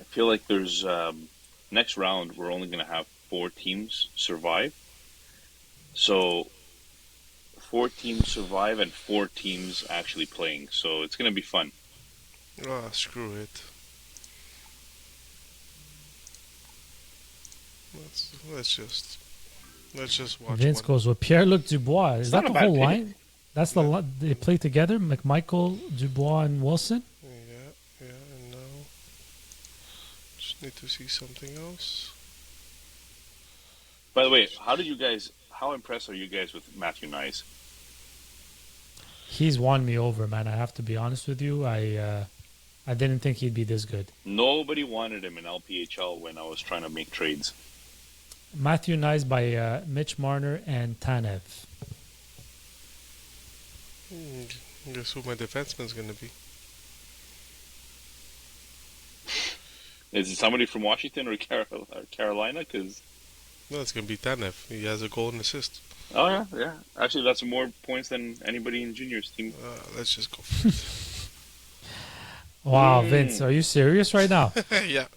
feel like there's next round we're only going to have 4 teams survive. So 4 teams survive and 4 teams actually playing. So it's going to be fun. Ah, screw it. Let's just watch. Vince goes with Pierre-Luc Dubois. Is that the whole pick. line? That's the line. They play together, McMichael, Dubois, and Wilson? Yeah, and now just need to see something else. By the way, how impressed are you guys with Matthew Nyes? He's won me over, man. I have to be honest with you. I didn't think he'd be this good. Nobody wanted him in LPHL when I was trying to make trades. Matthew Nyes by Mitch Marner and Tanev. Guess who my defenseman's going to be? Is it somebody from Washington or Carolina? Because No, it's going to be Tanev. He has a goal and assist. oh yeah. Actually, that's more points than anybody in juniors team. Let's just go for it. Wow, Vince, are you serious right now? yeah.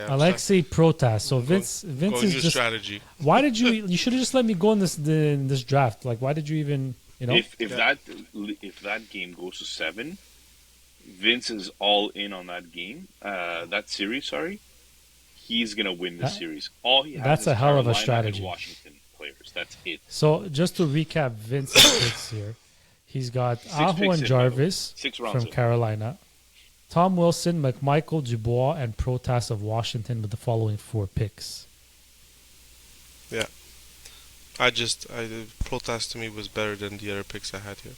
Alexei Protas. So Vince Going is new just. strategy. Why did you? You should have just let me go in this draft. Why did you even? If that game goes to 7, Vince is all in on that game. That series, sorry. He's gonna win the series. All he has That's is a hell of a Carolina strategy. and Washington players. That's it. So just to recap Vince's picks here, he's got 6 Aho picks and in, by the way. Jarvis 6 rounds from in. Carolina, Tom Wilson, McMichael, Dubois, and Protas of Washington with the following 4 picks. Yeah. Protas to me was better than the other picks I had here.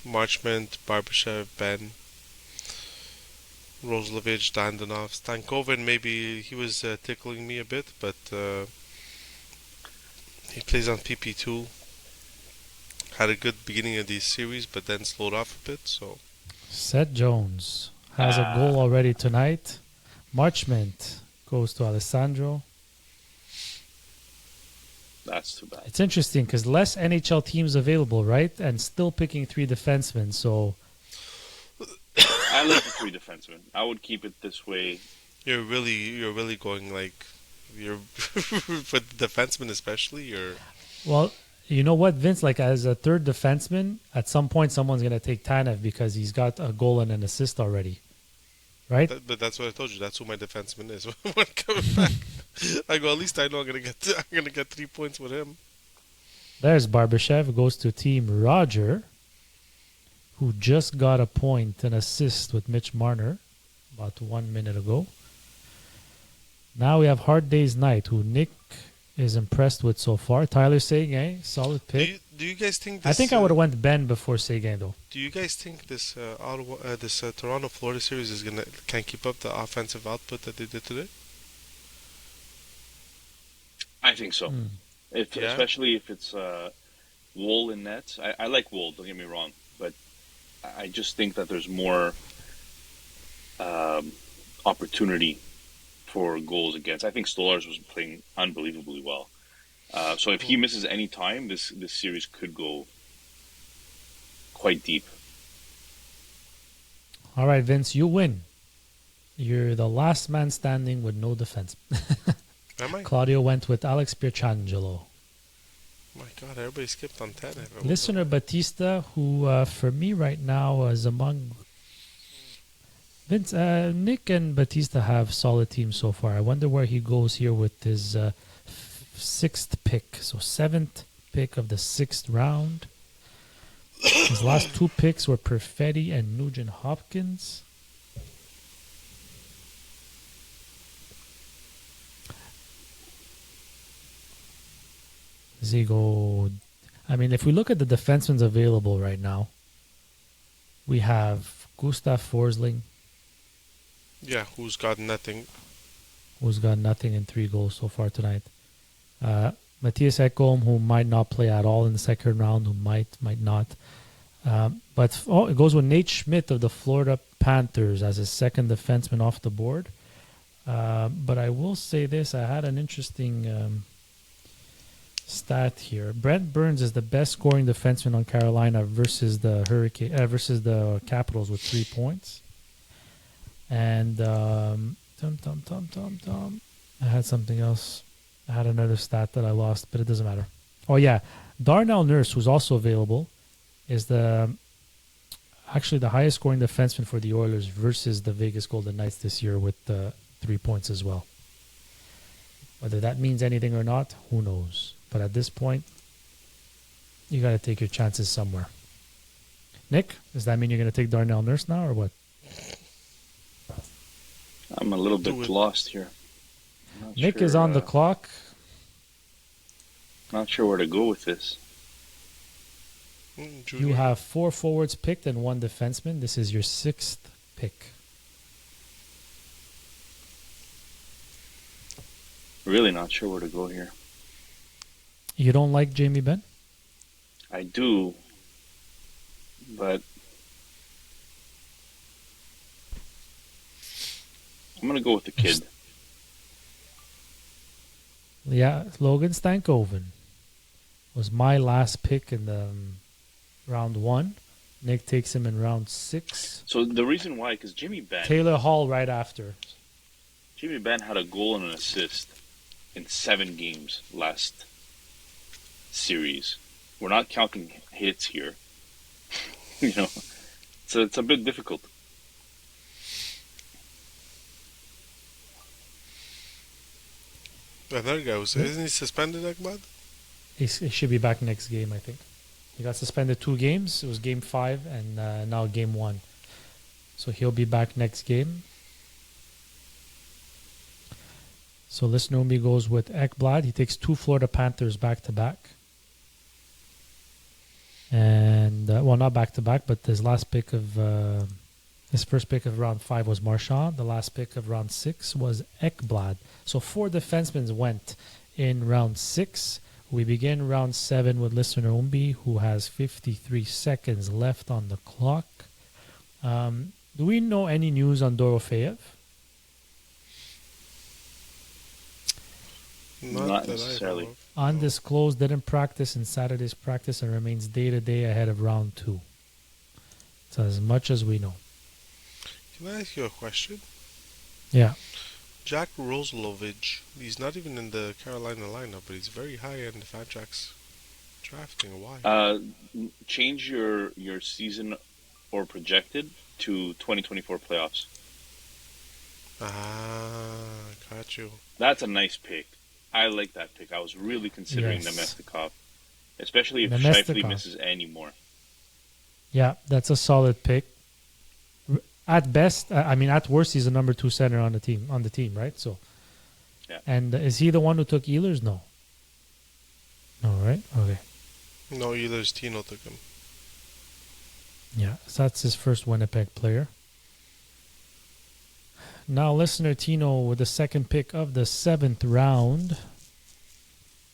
Marchment, Barbashev, Ben, Roslovich, Dandanov, Stankoven. Maybe he was tickling me a bit, but he plays on PP2. Had a good beginning of the series, but then slowed off a bit. So Seth Jones has a goal already tonight. Marchment goes to Alessandro. That's too bad. It's interesting because less NHL teams available, right? And still picking 3 defensemen. So I like the 3 defensemen. I would keep it this way. you're really going like You're for the defenseman especially. You're Well, you know what, Vince? Like as a third defenseman, at some point someone's gonna take Tanev because he's got a goal and an assist already, right? but that's what I told you. That's who my defenseman is. When coming back, I go. At least I know I'm gonna get 3 points with him. There's Barbashev goes to Team Roger, who just got a point and assist with Mitch Marner about 1 minute ago. Now we have Hard Day's Night, who Nick is impressed with so far. Tyler Seguin, solid pick. Do you guys think this? I think I would have went Ben before Seguin though. Do you guys think this Toronto Florida series can't keep up the offensive output that they did today? I think so. Yeah. Especially if it's Wool in net. I like Wool, don't get me wrong, but I just think that there's more opportunity for goals against. I think Stolarz was playing unbelievably well. So if he misses any time, this series could go quite deep. All right, Vince, you win. You're the last man standing with no defense. Am I? Claudio went with Alex Pietrangelo. My God, everybody skipped on 10. Listener Batista, who for me right now is among Vince, Nick and Batista have solid teams so far. I wonder where he goes here with his sixth pick. So 7th pick of the 6th round. His last 2 picks were Perfetti and Nugent Hopkins. Zigo. I mean, if we look at the defensemen available right now, we have Gustav Forsling, Yeah, who's got nothing? who's got nothing and 3 goals so far tonight. Matthias Ekholm, who might not play at all in the second round, who might not. But it goes with Nate Schmidt of the Florida Panthers as his second defenseman off the board. But I will say this: I had an interesting stat here. Brent Burns is the best scoring defenseman on Carolina versus the versus the Capitals with 3 points. And I had something else. I had another stat that I lost, but it doesn't matter. Oh yeah, Darnell Nurse, who's also available, is actually the highest scoring defenseman for the Oilers versus the Vegas Golden Knights this year with 3 points as well. Whether that means anything or not, who knows? But at this point, you got to take your chances somewhere. Nick, does that mean you're going to take Darnell Nurse now or what? I'm a little bit lost here. Nick is on the clock. Not sure where to go with this. You have 4 forwards picked and 1 defenseman. This is your 6th pick. Really not sure where to go here. You don't like Jamie Benn? I do, but I'm going to go with the kid. Yeah, Logan Stankoven was my last pick in the round 1. Nick takes him in round 6. So the reason why, because Jimmy Benn right after. Jimmy Benn had a goal and an assist in 7 games last series. We're not counting hits here. So it's a bit difficult. Another guy isn't he suspended, Ahmad? He should be back next game, I think. He got suspended 2 games. It was game 5 and now game 1. So he'll be back next game. So Lisnombi goes with Ekblad. He takes 2 Florida Panthers back-to-back. And, not back-to-back, but his last pick of... his first pick of round 5 was Marchand. The last pick of round 6 was Ekblad. So 4 defensemen went in round 6. We begin round 7 with Listener Umbi, who has 53 seconds left on the clock. Do we know any news on Dorofeyev? Not necessarily. Undisclosed, didn't practice in Saturday's practice and remains day-to-day ahead of round 2. So as much as we know. Can I ask you a question? Yeah. Jack Roslovich. He's not even in the Carolina lineup, but he's very high in the Fantrax drafting. Why? Change your season or projected to 2024 playoffs. Got you. That's a nice pick. I like that pick. I was really considering Yes. Nemestikov, especially if Nemestikov. Scheifele misses any more. Yeah, that's a solid pick. At best, at worst, he's the number 2 center on the team, right? So, Yeah. And is he the one who took Ehlers? No. No, right? Okay. No, Ehlers Tino took him. Yeah, so that's his first Winnipeg player. Now, listener Tino with the second pick of the 7th round.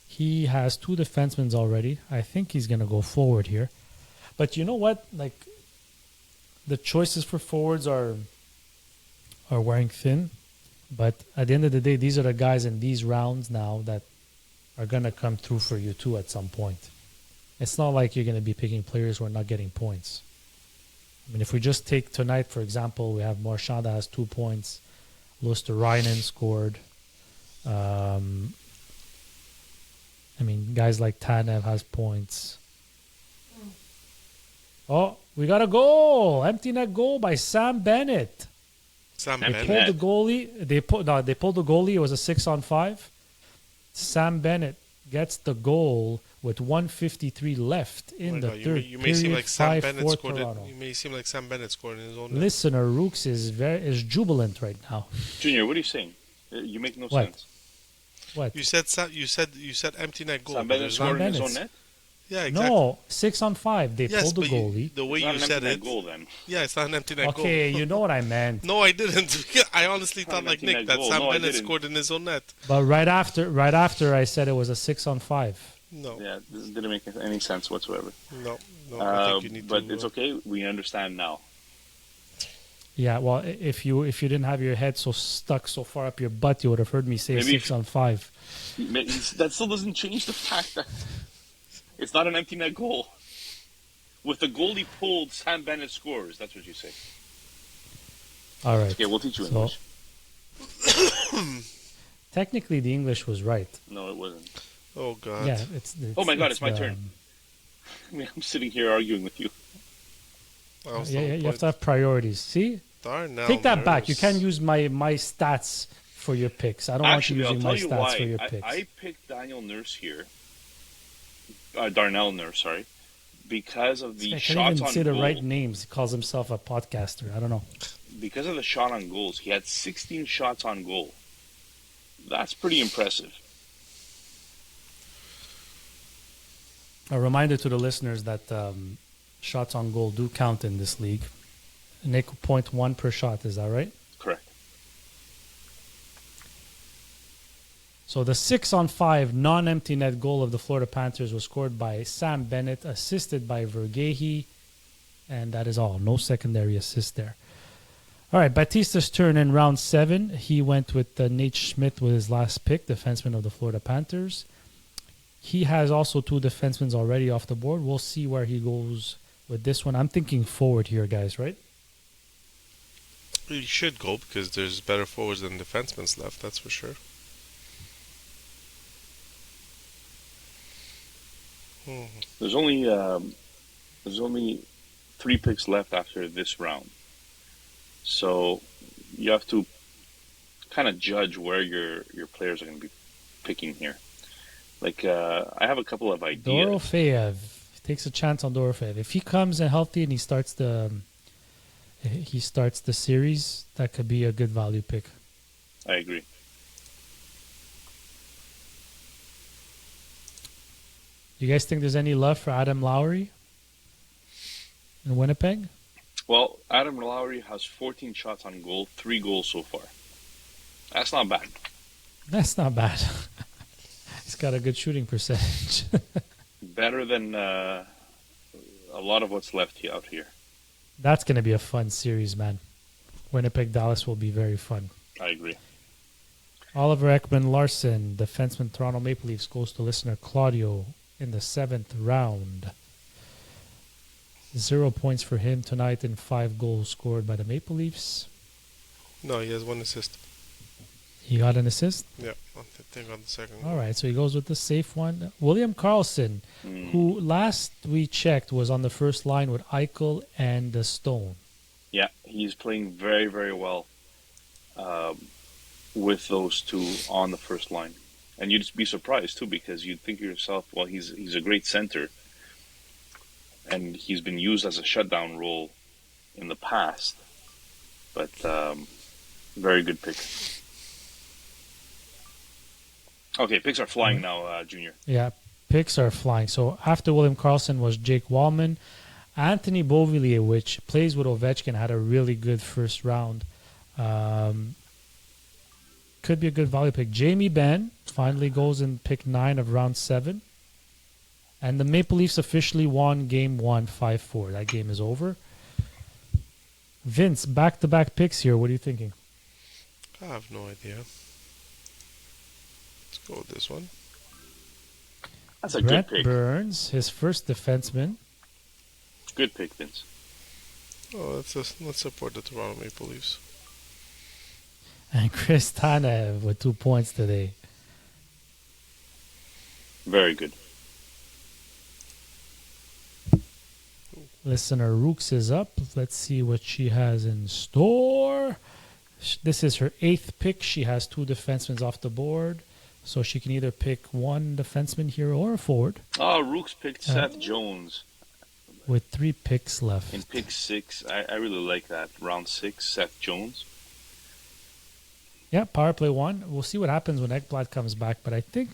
He has 2 defensemen already. I think he's going to go forward here. But you know what? Like, the choices for forwards are wearing thin. But at the end of the day, these are the guys in these rounds now that are going to come through for you too at some point. It's not like you're going to be picking players who are not getting points. I mean, if we just take tonight, for example, we have Marchand that has 2 points. Luosterainen scored. Guys like Tanev has points. Oh, we got a goal! Empty net goal by Sam Bennett. Sam They They Bennett. pulled the goalie. They pulled the goalie. It was a 6-on-5. Sam Bennett gets the goal with 1:53 left in the third you may seem period. like Sam Bennett 5-4 scored it. Toronto. You may seem like Sam Bennett scored in his own net. Listener Rooks is jubilant right now. Junior, what are you saying? You make no What? sense. What? You said empty net goal. Sam but Bennett there's scored not- in his own Bennett. net? Yeah, exactly. No, 6-on-5. They Yes, pulled the but goalie. the way It's not you an said empty net it. goal then. Yeah, it's not an empty net goal. Okay, you know what I meant. No, I didn't. I honestly thought an like empty Nick net that goal. Sam No, I Bennett didn't. scored in his own net. But right after I said it was a 6-on-5. No, Yeah, this didn't make any sense whatsoever. no. I think you need But to. it's okay. We understand now. Yeah, well, if you didn't have your head so stuck so far up your butt, you would have heard me say Maybe 6-on-5. That still doesn't change the fact that it's not an empty net goal. With the goalie pulled, Sam Bennett scores. That's what you say. All right. Okay, we'll teach you So- English. Technically, the English was right. No, it wasn't. Oh God. Yeah, it's Oh my God, it's my turn. I mean, I'm sitting here arguing with you. I was Yeah, on you have point. to have priorities. See, Darnell take that back. You Nurse. can't use my stats for your picks. I don't Actually, want I'll you tell using you my stats for why. your picks. I picked Daniel Nurse here. Darnell Nurse, sorry. Because of the I can't shots even on say the goal. right names. He calls himself a podcaster. I don't know. Because of the shot on goals, he had 16 shots on goal. That's pretty impressive. A reminder to the listeners that shots on goal do count in this league. Nick, 0.1 per shot. Is that right? Correct. So the 6-on-5 non-empty net goal of the Florida Panthers was scored by Sam Bennett, assisted by Vergehi, and that is all. No secondary assist there. All right, Batista's turn in round 7. He went with Nate Schmidt with his last pick, defenseman of the Florida Panthers. He has also 2 defensemen already off the board. We'll see where he goes with this one. I'm thinking forward here, guys, right? You should go because there's better forwards than defensemen left. That's for sure. There's only 3 picks left after this round. So you have to kind of judge where your players are going to be picking here. Like, I have a couple of ideas. Dorofeev takes a chance on Dorofeev. If he comes in healthy and he starts the series, that could be a good value pick. I agree. You guys think there's any love for Adam Lowry in Winnipeg? Well, Adam Lowry has 14 shots on goal, 3 goals so far. That's not bad. That's not bad. He's got a good shooting percentage. Better than a lot of what's left out here. That's going to be a fun series, man. Winnipeg Dallas will be very fun. I agree. Oliver Ekman Larson, defenseman Toronto Maple Leafs, goes to listener Claudio in the 7th round. 0 points for him tonight and 5 goals scored by the Maple Leafs. No, he has 1 assist. He got an assist. Yeah, I think on the second All goal. right, so he goes with the safe one. William Karlsson, who last we checked was on the first line with Eichel and Stone. Yeah, he's playing very, very well with those two on the first line. And you'd be surprised, too, because you'd think to yourself, well, he's a great center. And he's been used as a shutdown role in the past. But very good pick. Okay, picks are flying now, Junior. Yeah, picks are flying. So after William Karlsson was Jake Wallman. Anthony Beauvillier, which plays with Ovechkin, had a really good first round. Could be a good value pick. Jamie Benn finally goes in pick 9 of round 7. And the Maple Leafs officially won game 1, 5-4. That game is over. Vince, back-to-back picks here. What are you thinking? I have no idea. Let's go with this one. That's a Brett good pick. Burns, his first defenseman. Good pick, Vince. Oh, let's support the Toronto Maple Leafs. And Chris Tanev with 2 points today. Very good. Listener Rooks is up. Let's see what she has in store. This is her 8th pick. She has 2 defensemen off the board. So she can either pick one defenseman here or a forward. Oh, Rooks picked Seth Jones With 3 picks left. in pick 6. I really like that. Round 6, Seth Jones. Yeah, power play 1. We'll see what happens when Ekblad comes back, but I think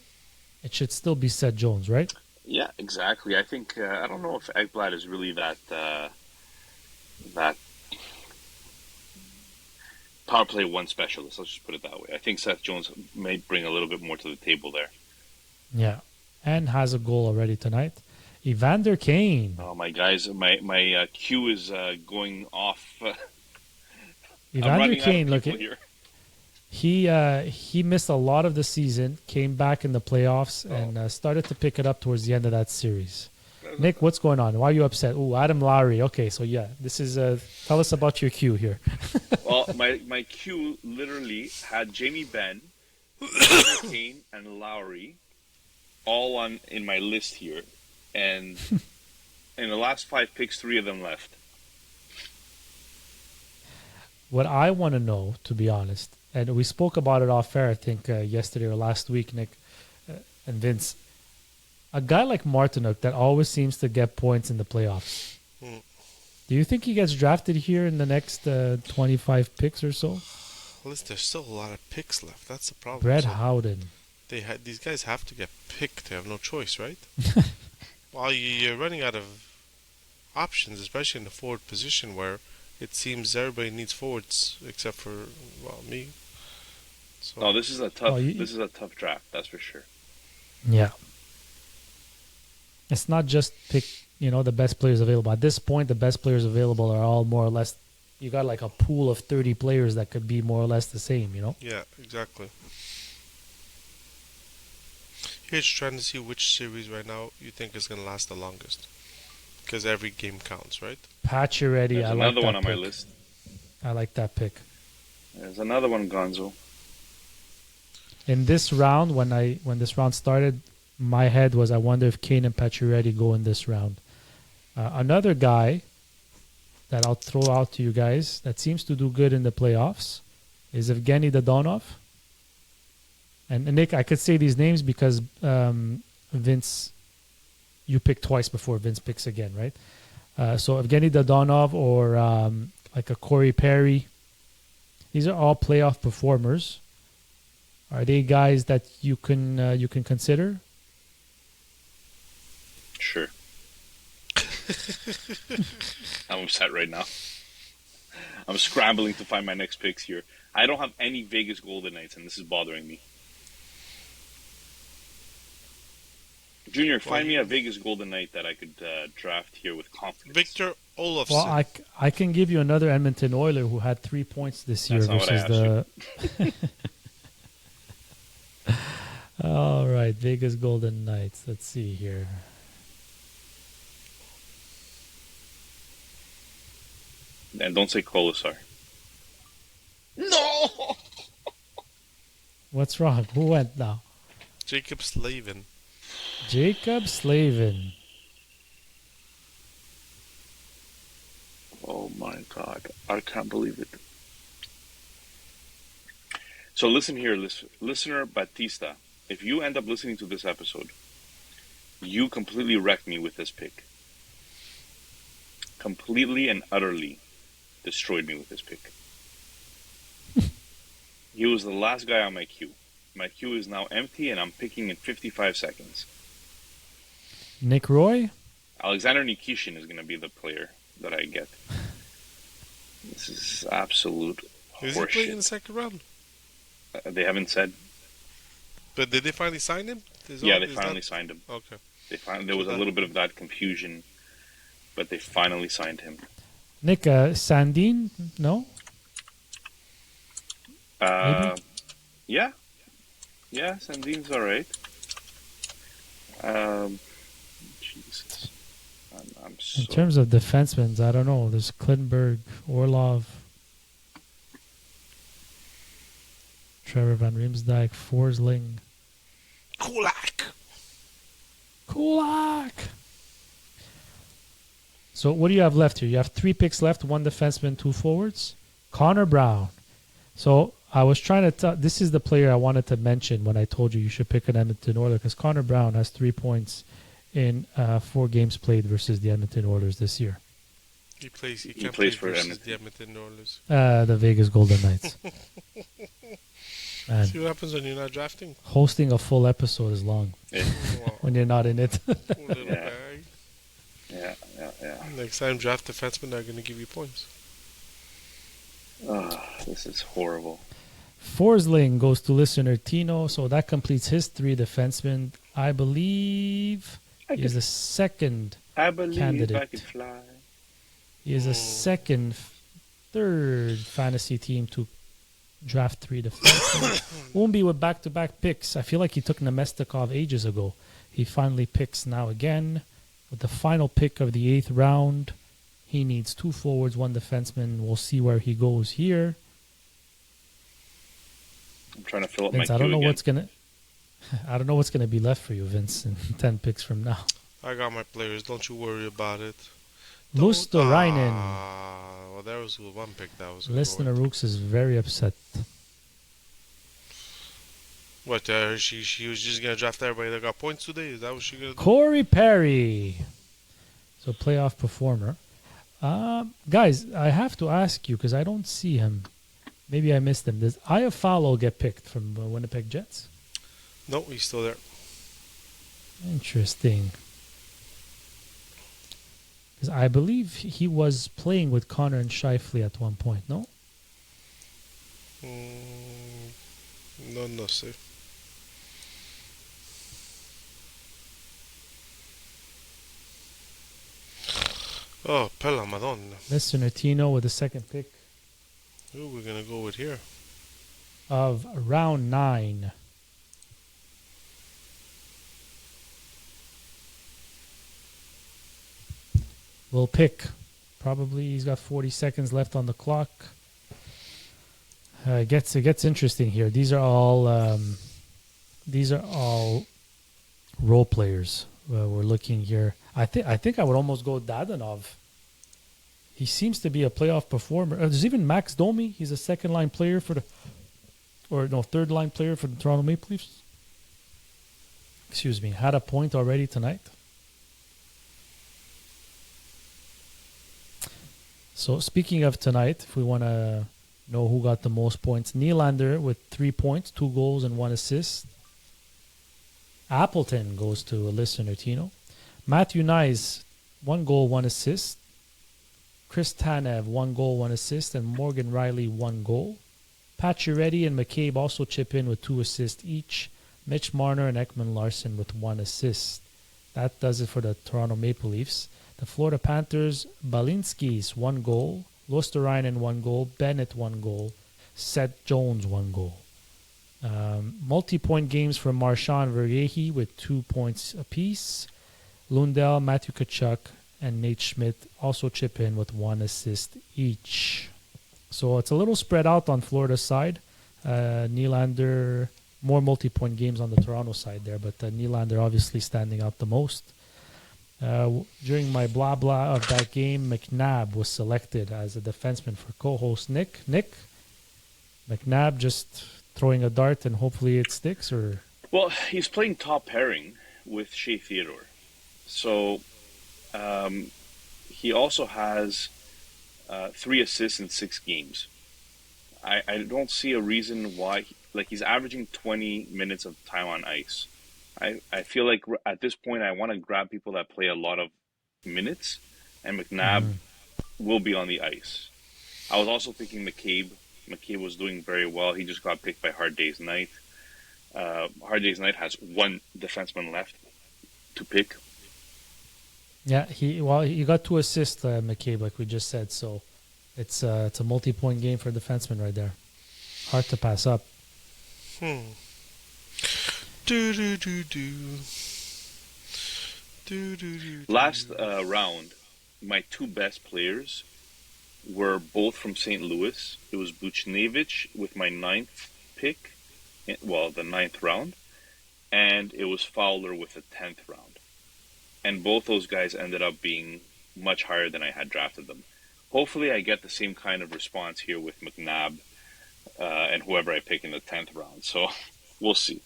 it should still be Seth Jones, right? Yeah, exactly. I think I don't know if Ekblad is really that power play 1 specialist. Let's just put it that way. I think Seth Jones may bring a little bit more to the table there. Yeah. And has a goal already tonight. Evander Kane. Oh my guys, my queue is going off. I'm Evander running Kane, out of look, people here. he missed a lot of the season, came back in the playoffs, and started to pick it up towards the end of that series. Nick, what's going on? Why are you upset? Ooh, Adam Lowry. Okay, so yeah, this is tell us about your queue here. Well, my queue literally had Jamie Benn, Evander Kane, and Lowry all on in my list here, and in the last 5 picks, 3 of them left. What I want to know, to be honest, and we spoke about it off air, I think, yesterday or last week, Nick and Vince. A guy like Martinook that always seems to get points in the playoffs. Do you think he gets drafted here in the next 25 picks or so? Listen, there's still a lot of picks left. That's the problem. Brett So Howden. these guys have to get picked. They have no choice, right? While you're running out of options, especially in the forward position where it seems everybody needs forwards except for, well, me. So No, this is a tough. Oh, this is a tough draft. That's for sure. Yeah. It's not just pick, the best players available. At this point, the best players available are all more or less, you got like a pool of 30 players that could be more or less the same, yeah, exactly. You're just trying to see which series right now you think is going to last the longest. Because every game counts, right? Pacioretty, There's I like another that one on my pick. list. I like that pick. There's another one, Gonzo. In this round, when this round started, my head was, I wonder if Kane and Pacioretty go in this round. Another guy that I'll throw out to you guys that seems to do good in the playoffs is Evgeny Dodonov. And Nick, I could say these names because Vince, you picked twice before Vince picks again, right? So Evgeny Dodonov or like a Corey Perry. These are all playoff performers. Are they guys that you can consider? Sure. I'm upset right now. I'm scrambling to find my next picks here. I don't have any Vegas Golden Knights, and this is bothering me. Junior, find me a Vegas Golden Knight that I could draft here with confidence. Victor Olofsson. Well, I can give you another Edmonton Oiler who had 3 points this year That's not what I versus the. All right, Vegas Golden Knights. Let's see here. And don't say Colasar. No! What's wrong? Who went now? Jacob Slavin. Jacob Slavin. Oh my God, I can't believe it. So listen here, listener Batista. If you end up listening to this episode, you completely wrecked me with this pick. Completely and utterly destroyed me with this pick. He was the last guy on my queue. My queue is now empty, and I'm picking in 55 seconds. Nick Roy? Alexander Nikishin is going to be the player that I get. This is absolute Is he playing in the horseshit. second round? They haven't said. But did they finally sign him? Yeah, they finally signed him. Okay. There was a little bit of that confusion, but they finally signed him. Nick Sandin? No? Maybe? Yeah, Sandin's all right. Jesus, I'm so. In terms of defensemen, I don't know. There's Klinberg, Orlov, Trevor Van Riemsdyk, Forsling. Kulak. So what do you have left here? You have 3 picks left, 1 defenseman, 2 forwards. Connor Brown. So I was trying to tell, this is the player I wanted to mention when I told you should pick an Edmonton Oilers, because Connor Brown has 3 points in 4 games played versus the Edmonton Oilers this year. He plays plays for versus the Edmonton Oilers. The Vegas Golden Knights. Man, See what happens when you're not drafting? hosting a full episode is long when you're not in it. Little Yeah. bag. Yeah. Next time, draft defensemen are going to give you points. Oh, this is horrible. Forsling goes to listener Tino, so that completes his 3 defensemen. I believe he is the second. I believe I Candidate. could fly. He is a third fantasy team to draft 3 defensemen. Umbi with back-to-back picks. I feel like he took Nemestikov ages ago. He finally picks now again. With the final pick of the 8th round, he needs 2 forwards, 1 defenseman. We'll see where he goes here. I'm trying to fill up Vince, my I queue don't know again. I don't know what's gonna be left for you, Vince, in 10 picks from now. I got my players. Don't you worry about it. Lusterainen. Well, there was one pick that was. Listener Rooks is very upset. What? She was just gonna draft everybody that got points today. Is that what she gonna do? Corey Perry. So playoff performer. Guys, I have to ask you because I don't see him. Maybe I missed him. Does Iafallo get picked from Winnipeg Jets? No, he's still there. Interesting. Because I believe he was playing with Connor and Scheifele at one point, no? No, sir. Oh, Pella Madonna. Listener Tino with the second pick Who we're gonna go with here? of round 9. We'll pick. Probably he's got 40 seconds left on the clock. It gets interesting here. These are all role players. We're looking here. I think I would almost go Dadanov. He seems to be a playoff performer. There's even Max Domi. He's a second line player third line player for the Toronto Maple Leafs. Excuse me. Had a point already tonight. So speaking of tonight, if we want to know who got the most points, Nylander with 3 points, 2 goals and 1 assist. Appleton goes to a listener, Tino. Matthew Nyes, 1 goal, 1 assist. Chris Tanev, 1 goal, 1 assist. And Morgan Riley, 1 goal. Pacioretty and McCabe also chip in with 2 assists each. Mitch Marner and Ekman Larson with 1 assist. That does it for the Toronto Maple Leafs. The Florida Panthers, Balinskis, 1 goal. Lusterainen, 1 goal. Bennett, 1 goal. Seth Jones, 1 goal. Multi-point games for Marchand Vergehi with 2 points apiece. Lundell, Matthew Tkachuk, and Nate Schmidt also chip in with 1 assist each. So it's a little spread out on Florida's side. Nylander more multi-point games on the Toronto side there, but Nylander obviously standing out the most. During my blah blah of that game, McNabb was selected as a defenseman for co-host Nick. Nick, McNabb just throwing a dart and hopefully it sticks, or Well, he's playing top pairing with Shea Theodore. So he also has 3 assists in 6 games. I don't see a reason why. Like, he's averaging 20 minutes of time on ice. I feel like at this point I want to grab people that play a lot of minutes, and McNabb will be on the ice. I was also thinking McCabe. McCabe was doing very well. He just got picked by Hard Day's Night. Hard Day's Night has 1 defenseman left to pick. yeah, he got 2 assists, McCabe, like we just said. So it's a multi-point game for defenseman right there. Hard to pass up. Last round, my 2 best players were both from St. Louis. It was Buchnevich with my 9th pick, well, the 9th round, and it was Fowler with the 10th round. And both those guys ended up being much higher than I had drafted them. Hopefully I get the same kind of response here with McNabb and whoever I pick in the 10th round. So we'll see.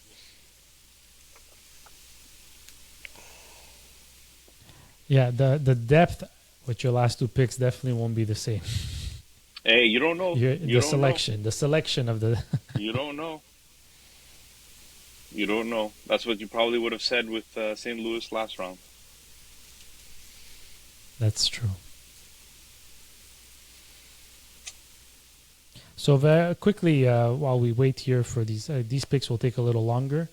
Yeah, the depth with your last 2 picks definitely won't be the same. Hey, you don't know. The selection of the. You don't know. You don't know. That's what you probably would have said with St. Louis last round. That's true. So very quickly, while we wait here for these picks will take a little longer.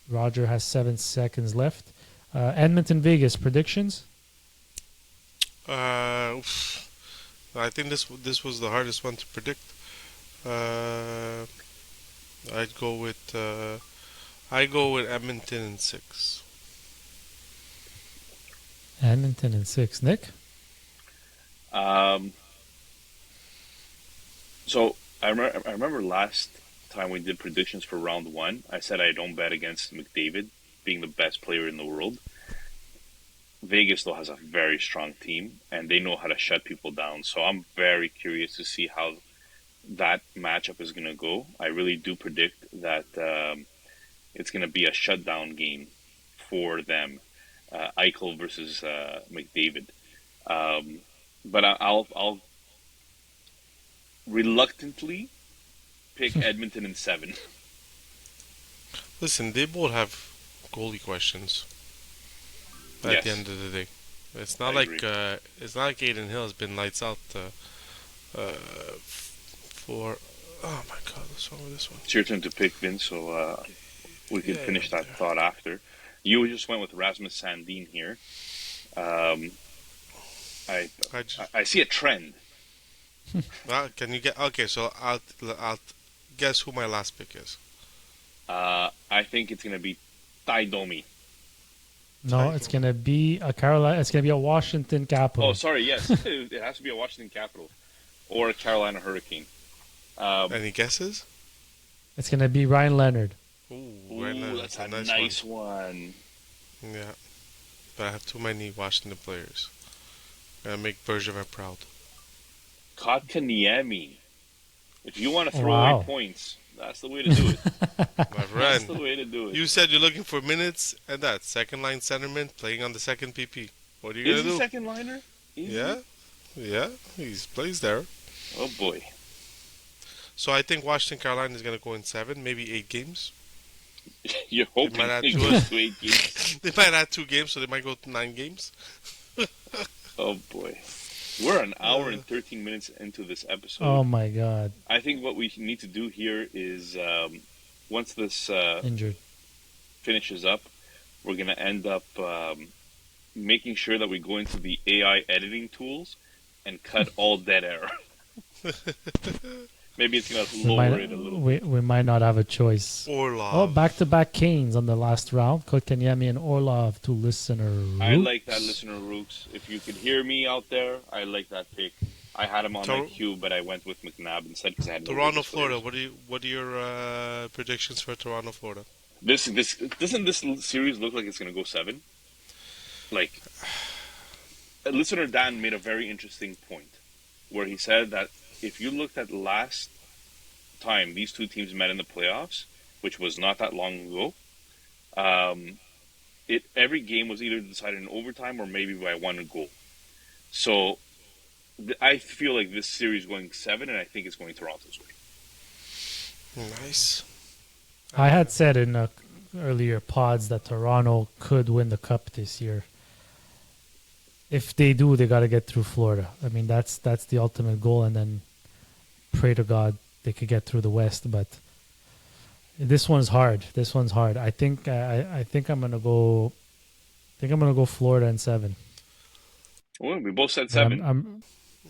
Roger has 7 seconds left. Edmonton, Vegas predictions. I think this was the hardest one to predict. I'd go with Edmonton in 6. Edmonton in 6. Nick. So I remember last time we did predictions for round 1, I said I don't bet against McDavid being the best player in the world. Vegas, though, has a very strong team, and they know how to shut people down. So I'm very curious to see how that matchup is going to go. I really do predict that it's going to be a shutdown game for them, Eichel versus McDavid. But I'll reluctantly pick Edmonton in 7. Listen, they both have goalie questions. At Yes. the end of the day, it's not I like agree. Aiden Hill has been lights out for. Oh my God, what's wrong with this one? It's your turn to pick, Vince, so we can finish that thought after. You just went with Rasmus Sandin here. I see a trend. Can you get? Okay, so I'll guess who my last pick is. I think it's going to be Ty Domi. No, it's gonna be a Carolina. It's gonna be a Washington Capital. Oh, sorry. Yes, it has to be a Washington Capital or a Carolina Hurricane. Any guesses? It's gonna be Ryan Leonard. Ooh, that's a nice one. Yeah, but I have too many Washington players. Gonna make Bergevin proud. Kotkaniemi. If you want to throw Wow. away points, that's the way to do it. My That's friend, the way to do it. you said you're looking for minutes, and that second line centerman playing on the second PP. What are you Is gonna he do? second liner? Is Yeah, he plays there. he? Oh boy. So I think Washington Carolina is gonna go in 7, maybe 8 games. You're hoping might add he to goes to 8 games. They might add 2 games, so they might go to 9 games. Oh boy. We're an hour and 13 minutes into this episode. Oh my God, I think what we need to do here is once this injured. finishes up, we're going to end up making sure that we go into the AI editing tools and cut all dead air. Maybe it's going to lower it a little bit. We might not have a choice. Orlov. Oh, back-to-back Canes on the last round. Kotkaniemi and Orlov to listener. I like that, listener Rooks. If you could hear me out there, I like that pick. I had him on my Tor- queue, but I went with McNabb instead because I had no Toronto, Vegas Florida. players. What are your predictions for Toronto, Florida? This doesn't this series look like it's gonna go 7? Like, listener Dan made a very interesting point where he said that if you looked at last time these two teams met in the playoffs, which was not that long ago, every game was either decided in overtime or maybe by one goal. So I feel like this series is going 7, and I think it's going Toronto's way. Nice. I had said in earlier pods that Toronto could win the cup this year. If they do, they got to get through Florida. I mean, that's the ultimate goal, and then pray to God they could get through the West. But this one's hard. I think I'm gonna go. Florida in 7. Well, we both said But 7.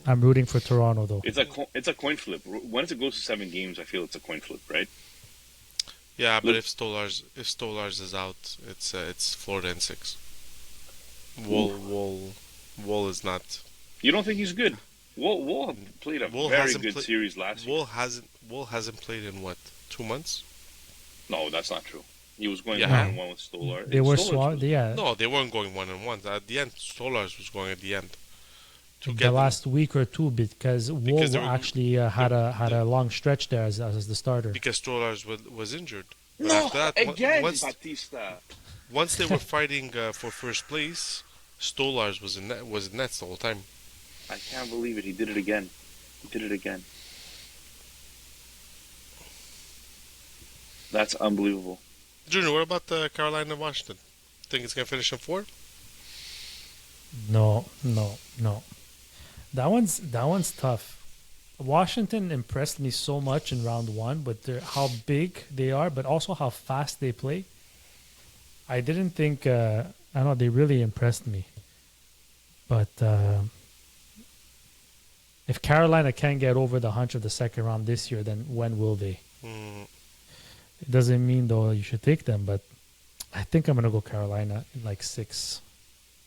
I'm rooting for Toronto though. It's a coin flip. Once it goes to 7 games, I feel it's a coin flip, right? Yeah, but if Stolars is out, it's Florida in 6. Wall is not. You don't think he's good? Wool played a very good series last year. Wall hasn't played in what, 2 months? No, that's not true. He was going Yeah. 1-1 with Stolar. They were Stolar's yeah. No, they weren't going 1-1. At the end, Stolars was going at the end. The last week or two because Wool Because they were- actually had a long stretch there as the starter. Because Stolars was injured. But No, after that, again, Batista. Once they were fighting for first place, Stolars was in nets the whole time. I can't believe it. He did it again. That's unbelievable. Junior, what about Carolina and Washington? Think it's gonna finish in 4? No. That one's tough. Washington impressed me so much in round 1, but how big they are, but also how fast they play. I didn't think. I don't know. They really impressed me. But if Carolina can't get over the hunch of the second round this year, then when will they? It doesn't mean though you should take them, but I think I'm gonna go Carolina in like 6.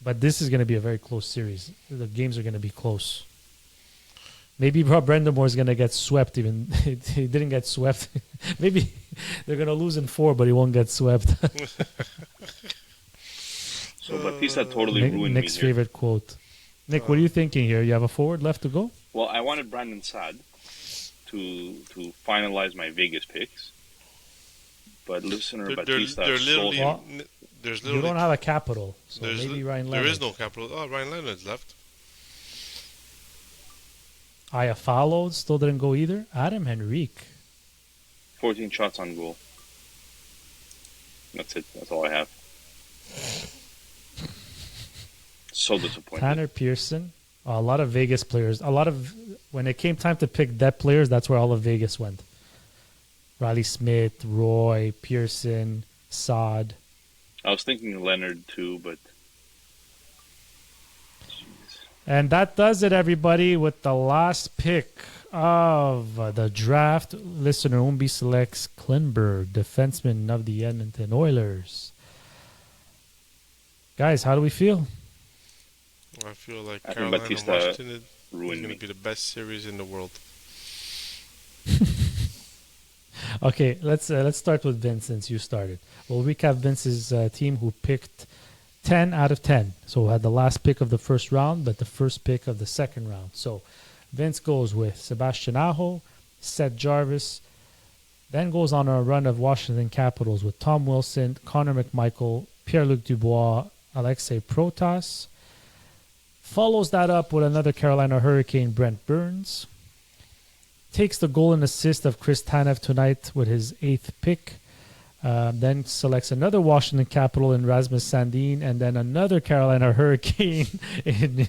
But this is gonna be a very close series. The games are gonna be close. Maybe Brendan Moore's gonna get swept. Even he didn't get swept. Maybe they're gonna lose in 4, but he won't get swept. So Batista totally ruined Nick's me here. favorite quote. Nick, what are you thinking here? You have a forward left to go? Well, I wanted Brandon Saad to finalize my Vegas picks, but listener Batista stole him. Well, There's You literally don't have a capital, so there's maybe li- Ryan there Leonard. is no capital. Oh, Ryan Leonard's left. Aya followed, still didn't go either. Adam Henrique. 14 shots on goal. That's it. That's all I have. So disappointed. Tanner Pearson. A lot of Vegas players. When it came time to pick depth players, that's where all of Vegas went. Riley Smith, Roy, Pearson, Saad. I was thinking Leonard too, but And that does it, everybody, with the last pick of the draft. Listener Umbi selects Klinberg, defenseman of the Edmonton Oilers. Guys, how do we feel? I feel like I think Carolina and Batista Washington is ruined going me. to be the best series in the world. Okay, let's start with Vince since you started. We'll recap Vince's team who picked 10 out of 10. So we had the last pick of the first round, but the first pick of the second round. So Vince goes with Sebastian Aho, Seth Jarvis, then goes on a run of Washington Capitals with Tom Wilson, Connor McMichael, Pierre-Luc Dubois, Alexei Protas. Follows that up with another Carolina Hurricane, Brent Burns. Takes the goal and assist of Chris Tanev tonight with his 8th pick. Then selects another Washington Capital in Rasmus Sandin, and then another Carolina Hurricane in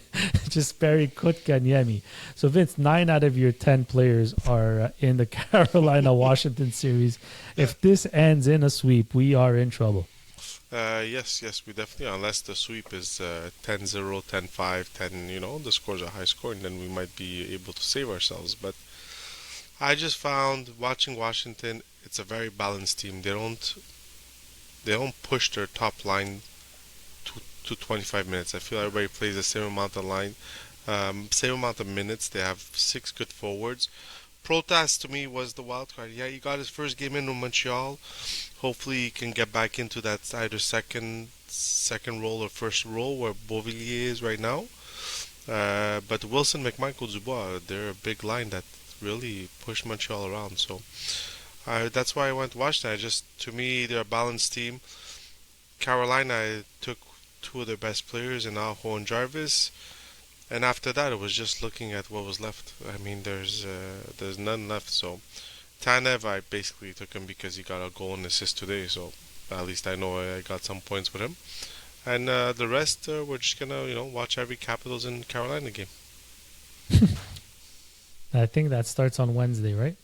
Jesperi Kotkaniemi. So Vince, 9 out of your 10 players are in the Carolina-Washington series. If this ends in a sweep, we are in trouble. Yes, we definitely, unless the sweep is 10-0, 10-5, 10, the scores are high scoring, then we might be able to save ourselves. But I just found, watching Washington, it's a very balanced team. They don't push their top line to 25 minutes. I feel everybody plays the same amount of line. Same amount of minutes. They have 6 good forwards. Protas to me was the wild card. Yeah, he got his first game in with Montreal. Hopefully, he can get back into that either second role or first role where Beauvillier is right now. But Wilson, McMichael, Dubois, they're a big line that really pushed Montreal around. So that's why I went to watch that. Just to me, they're a balanced team. Carolina took two of their best players in Aho and Jarvis, and after that, it was just looking at what was left. I mean, there's none left. So Tanev, I basically took him because he got a goal and assist today. So at least I know I got some points with him. And the rest, we're just gonna watch every Capitals and Carolina game. I think that starts on Wednesday, right?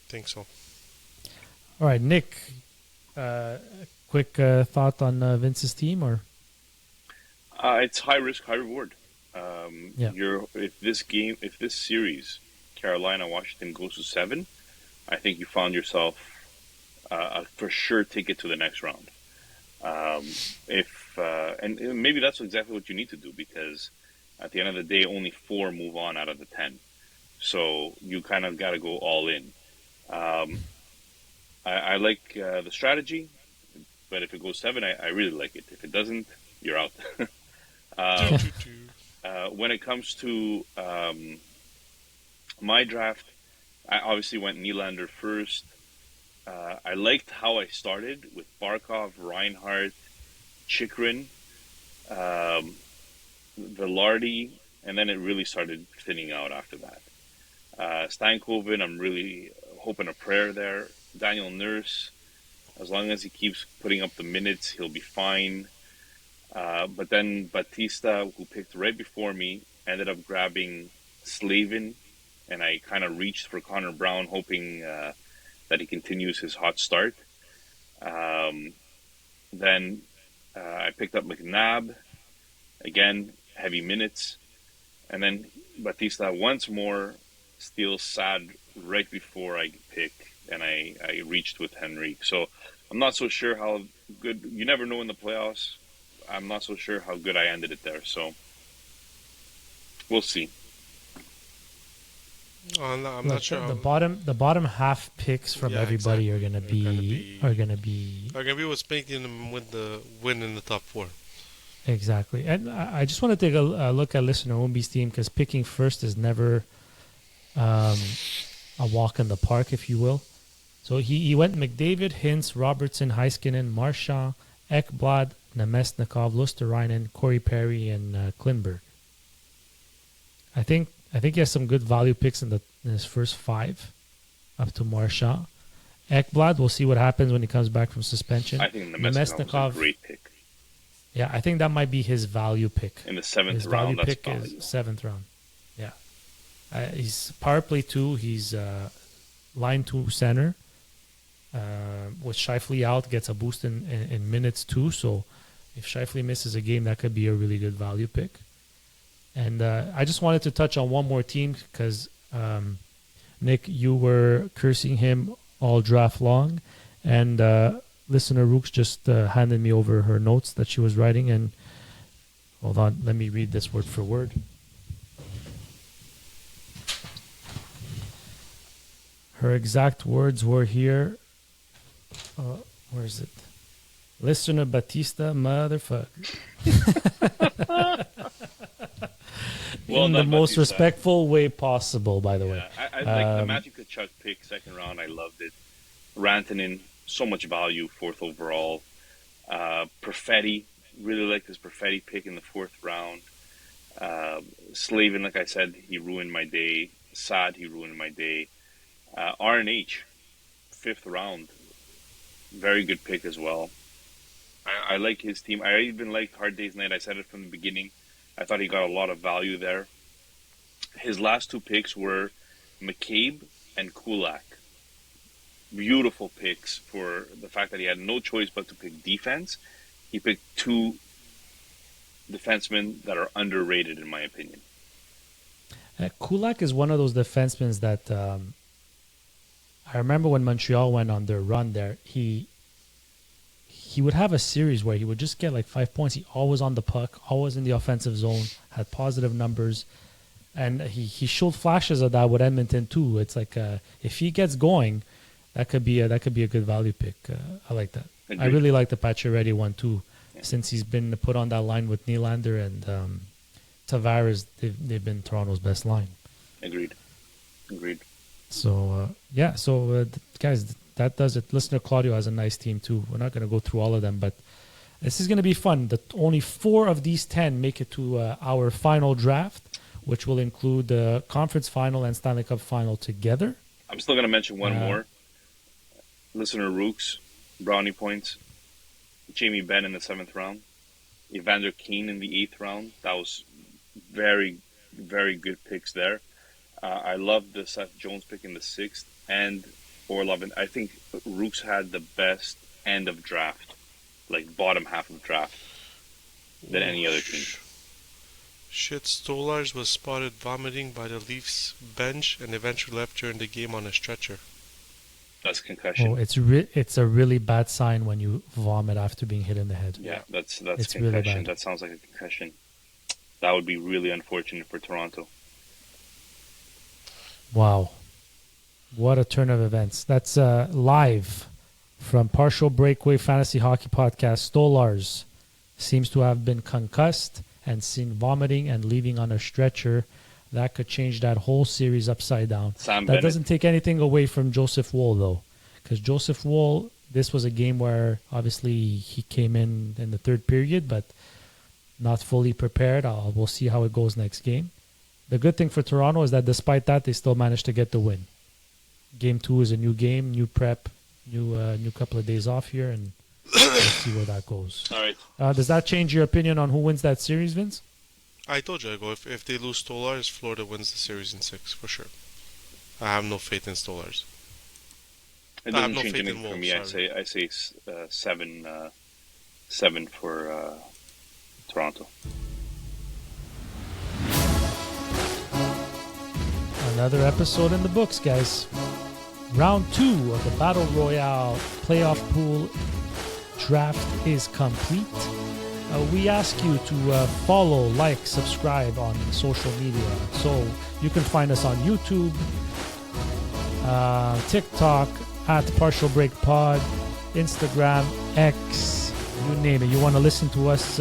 Think so. All right, Nick. Quick thought on Vince's team, or It's high risk, high reward. Yeah. If this series, Carolina Washington goes to 7, I think you found yourself a for sure ticket to the next round. And maybe that's exactly what you need to do, because at the end of the day, only 4 move on out of the 10. So you kind of got to go all in. I like the strategy, but if it goes 7, I really like it. If it doesn't, you're out. When it comes to my draft, I obviously went Nylander first. I liked how I started with Barkov, Reinhardt, Chikrin, Velarde, and then it really started thinning out after that. Stankoven, I'm really hoping a prayer there. Daniel Nurse, as long as he keeps putting up the minutes, he'll be fine. But then Batista, who picked right before me, ended up grabbing Slavin, and I kind of reached for Connor Brown, hoping that he continues his hot start. Then I picked up McNabb, again, heavy minutes. And then Batista once more steals Sad right before I pick, and I reached with Henrique. So I'm not so sure how good, you never know in the playoffs. I'm not so sure how good I ended it there. So we'll see. I'm Look, not sure. the bottom half picks from Yeah, everybody exactly. are gonna be Are gonna be what's making them win in the top 4. exactly. And I just want to take a look at listener Wimby's team, because picking first is never a walk in the park, if you will. So he went McDavid, Hintz, Robertson, Heiskanen, Marchand, Ekblad, Nemesnikov, Luosterainen, Corey Perry, and Klingberg. I think he has some good value picks in his first 5, up to Marchand. Ekblad, we'll see what happens when he comes back from suspension. I think Nemesnikov is a great pick. Yeah, I think that might be his value pick. In the 7th His round, value that's pick valuable. is 7th round. Yeah. He's power play 2. He's line 2 center. With Scheifele out, gets a boost in minutes too. So if Scheifele misses a game, that could be a really good value pick. And I just wanted to touch on one more team, because Nick, you were cursing him all draft long, and listener Rooks just handed me over her notes that she was writing. And hold on, let me read this word for word. Her exact words were here. Where is it? Listener Batista, motherfucker. Well In the done, most Batista. respectful way possible, by the way. I like the Matthew Tkachuk pick, 2nd round. I loved it. Rantanen, so much value, 4th overall. Perfetti, really liked this Perfetti pick in the 4th round. Slavin, like I said, he ruined my day. Sad, he ruined my day. RNH, 5th round. Very good pick as well. I like his team. I even liked Hard Day's Night. I said it from the beginning. I thought he got a lot of value there. His last 2 picks were McCabe and Kulak. Beautiful picks for the fact that he had no choice but to pick defense. He picked 2 defensemen that are underrated, in my opinion. Kulak is one of those defensemen that I remember when Montreal went on their run there. He he would have a series where he would just get like 5 points. He always on the puck, always in the offensive zone, had positive numbers, and he showed flashes of that with Edmonton too. It's like if he gets going, that could be a good value pick. I like that. Agreed. I really like the Pacioretty one too, since he's been put on that line with Nylander and Tavares. They've been Toronto's best line. Agreed. So guys, that does it. Listener Claudio has a nice team too. We're not going to go through all of them, but this is going to be fun. Only 4 of these 10 make it to our final draft, which will include the conference final and Stanley Cup final together. I'm still going to mention one more. Listener Rooks, brownie points. Jamie Benn in the 7th round. Evander Kane in the 8th round. That was very, very good picks there. I love the Seth Jones pick in the 6th and Orlov. I think Rooks had the best end of draft, like bottom half of draft, than any other team. Shit, Stolars was spotted vomiting by the Leafs bench and eventually left during the game on a stretcher. That's concussion. Oh, it's a really bad sign when you vomit after being hit in the head. Yeah, that's it's concussion. really bad. That sounds like a concussion. That would be really unfortunate for Toronto. Wow. What a turn of events. That's live from Partial Breakaway Fantasy Hockey Podcast. Stolars seems to have been concussed and seen vomiting and leaving on a stretcher. That could change that whole series upside down. Sam That Bennett. doesn't take anything away from Joseph Woll, though. Because Joseph Woll, this was a game where obviously he came in the third period, but not fully prepared. We'll see how it goes next game. The good thing for Toronto is that despite that, they still managed to get the win. Game 2 is a new game, new prep, new couple of days off here, and we'll see where that goes. All right. Does that change your opinion on who wins that series, Vince? I told you, if they lose Stolars, Florida wins the series in 6 for sure. I have no faith in Stolars. It I have doesn't no change faith in anything for Wolves, me. I say 7 for Toronto. Another episode in the books, guys. Round 2 of the Battle Royale playoff pool draft is complete. We ask you to follow, like, subscribe on social media. So you can find us on YouTube, TikTok, at Partial Break Pod, Instagram, X, you name it. You want to listen to us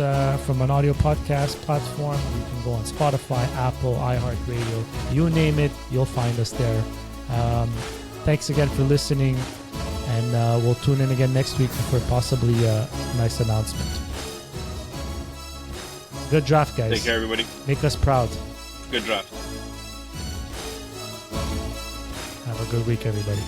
from an audio podcast platform, you can go on Spotify, Apple, iHeartRadio. You name it, you'll find us there. Thanks again for listening, and we'll tune in again next week for possibly a nice announcement. Good draft, guys. Take care, everybody. Make us proud. Good draft. Have a good week, everybody.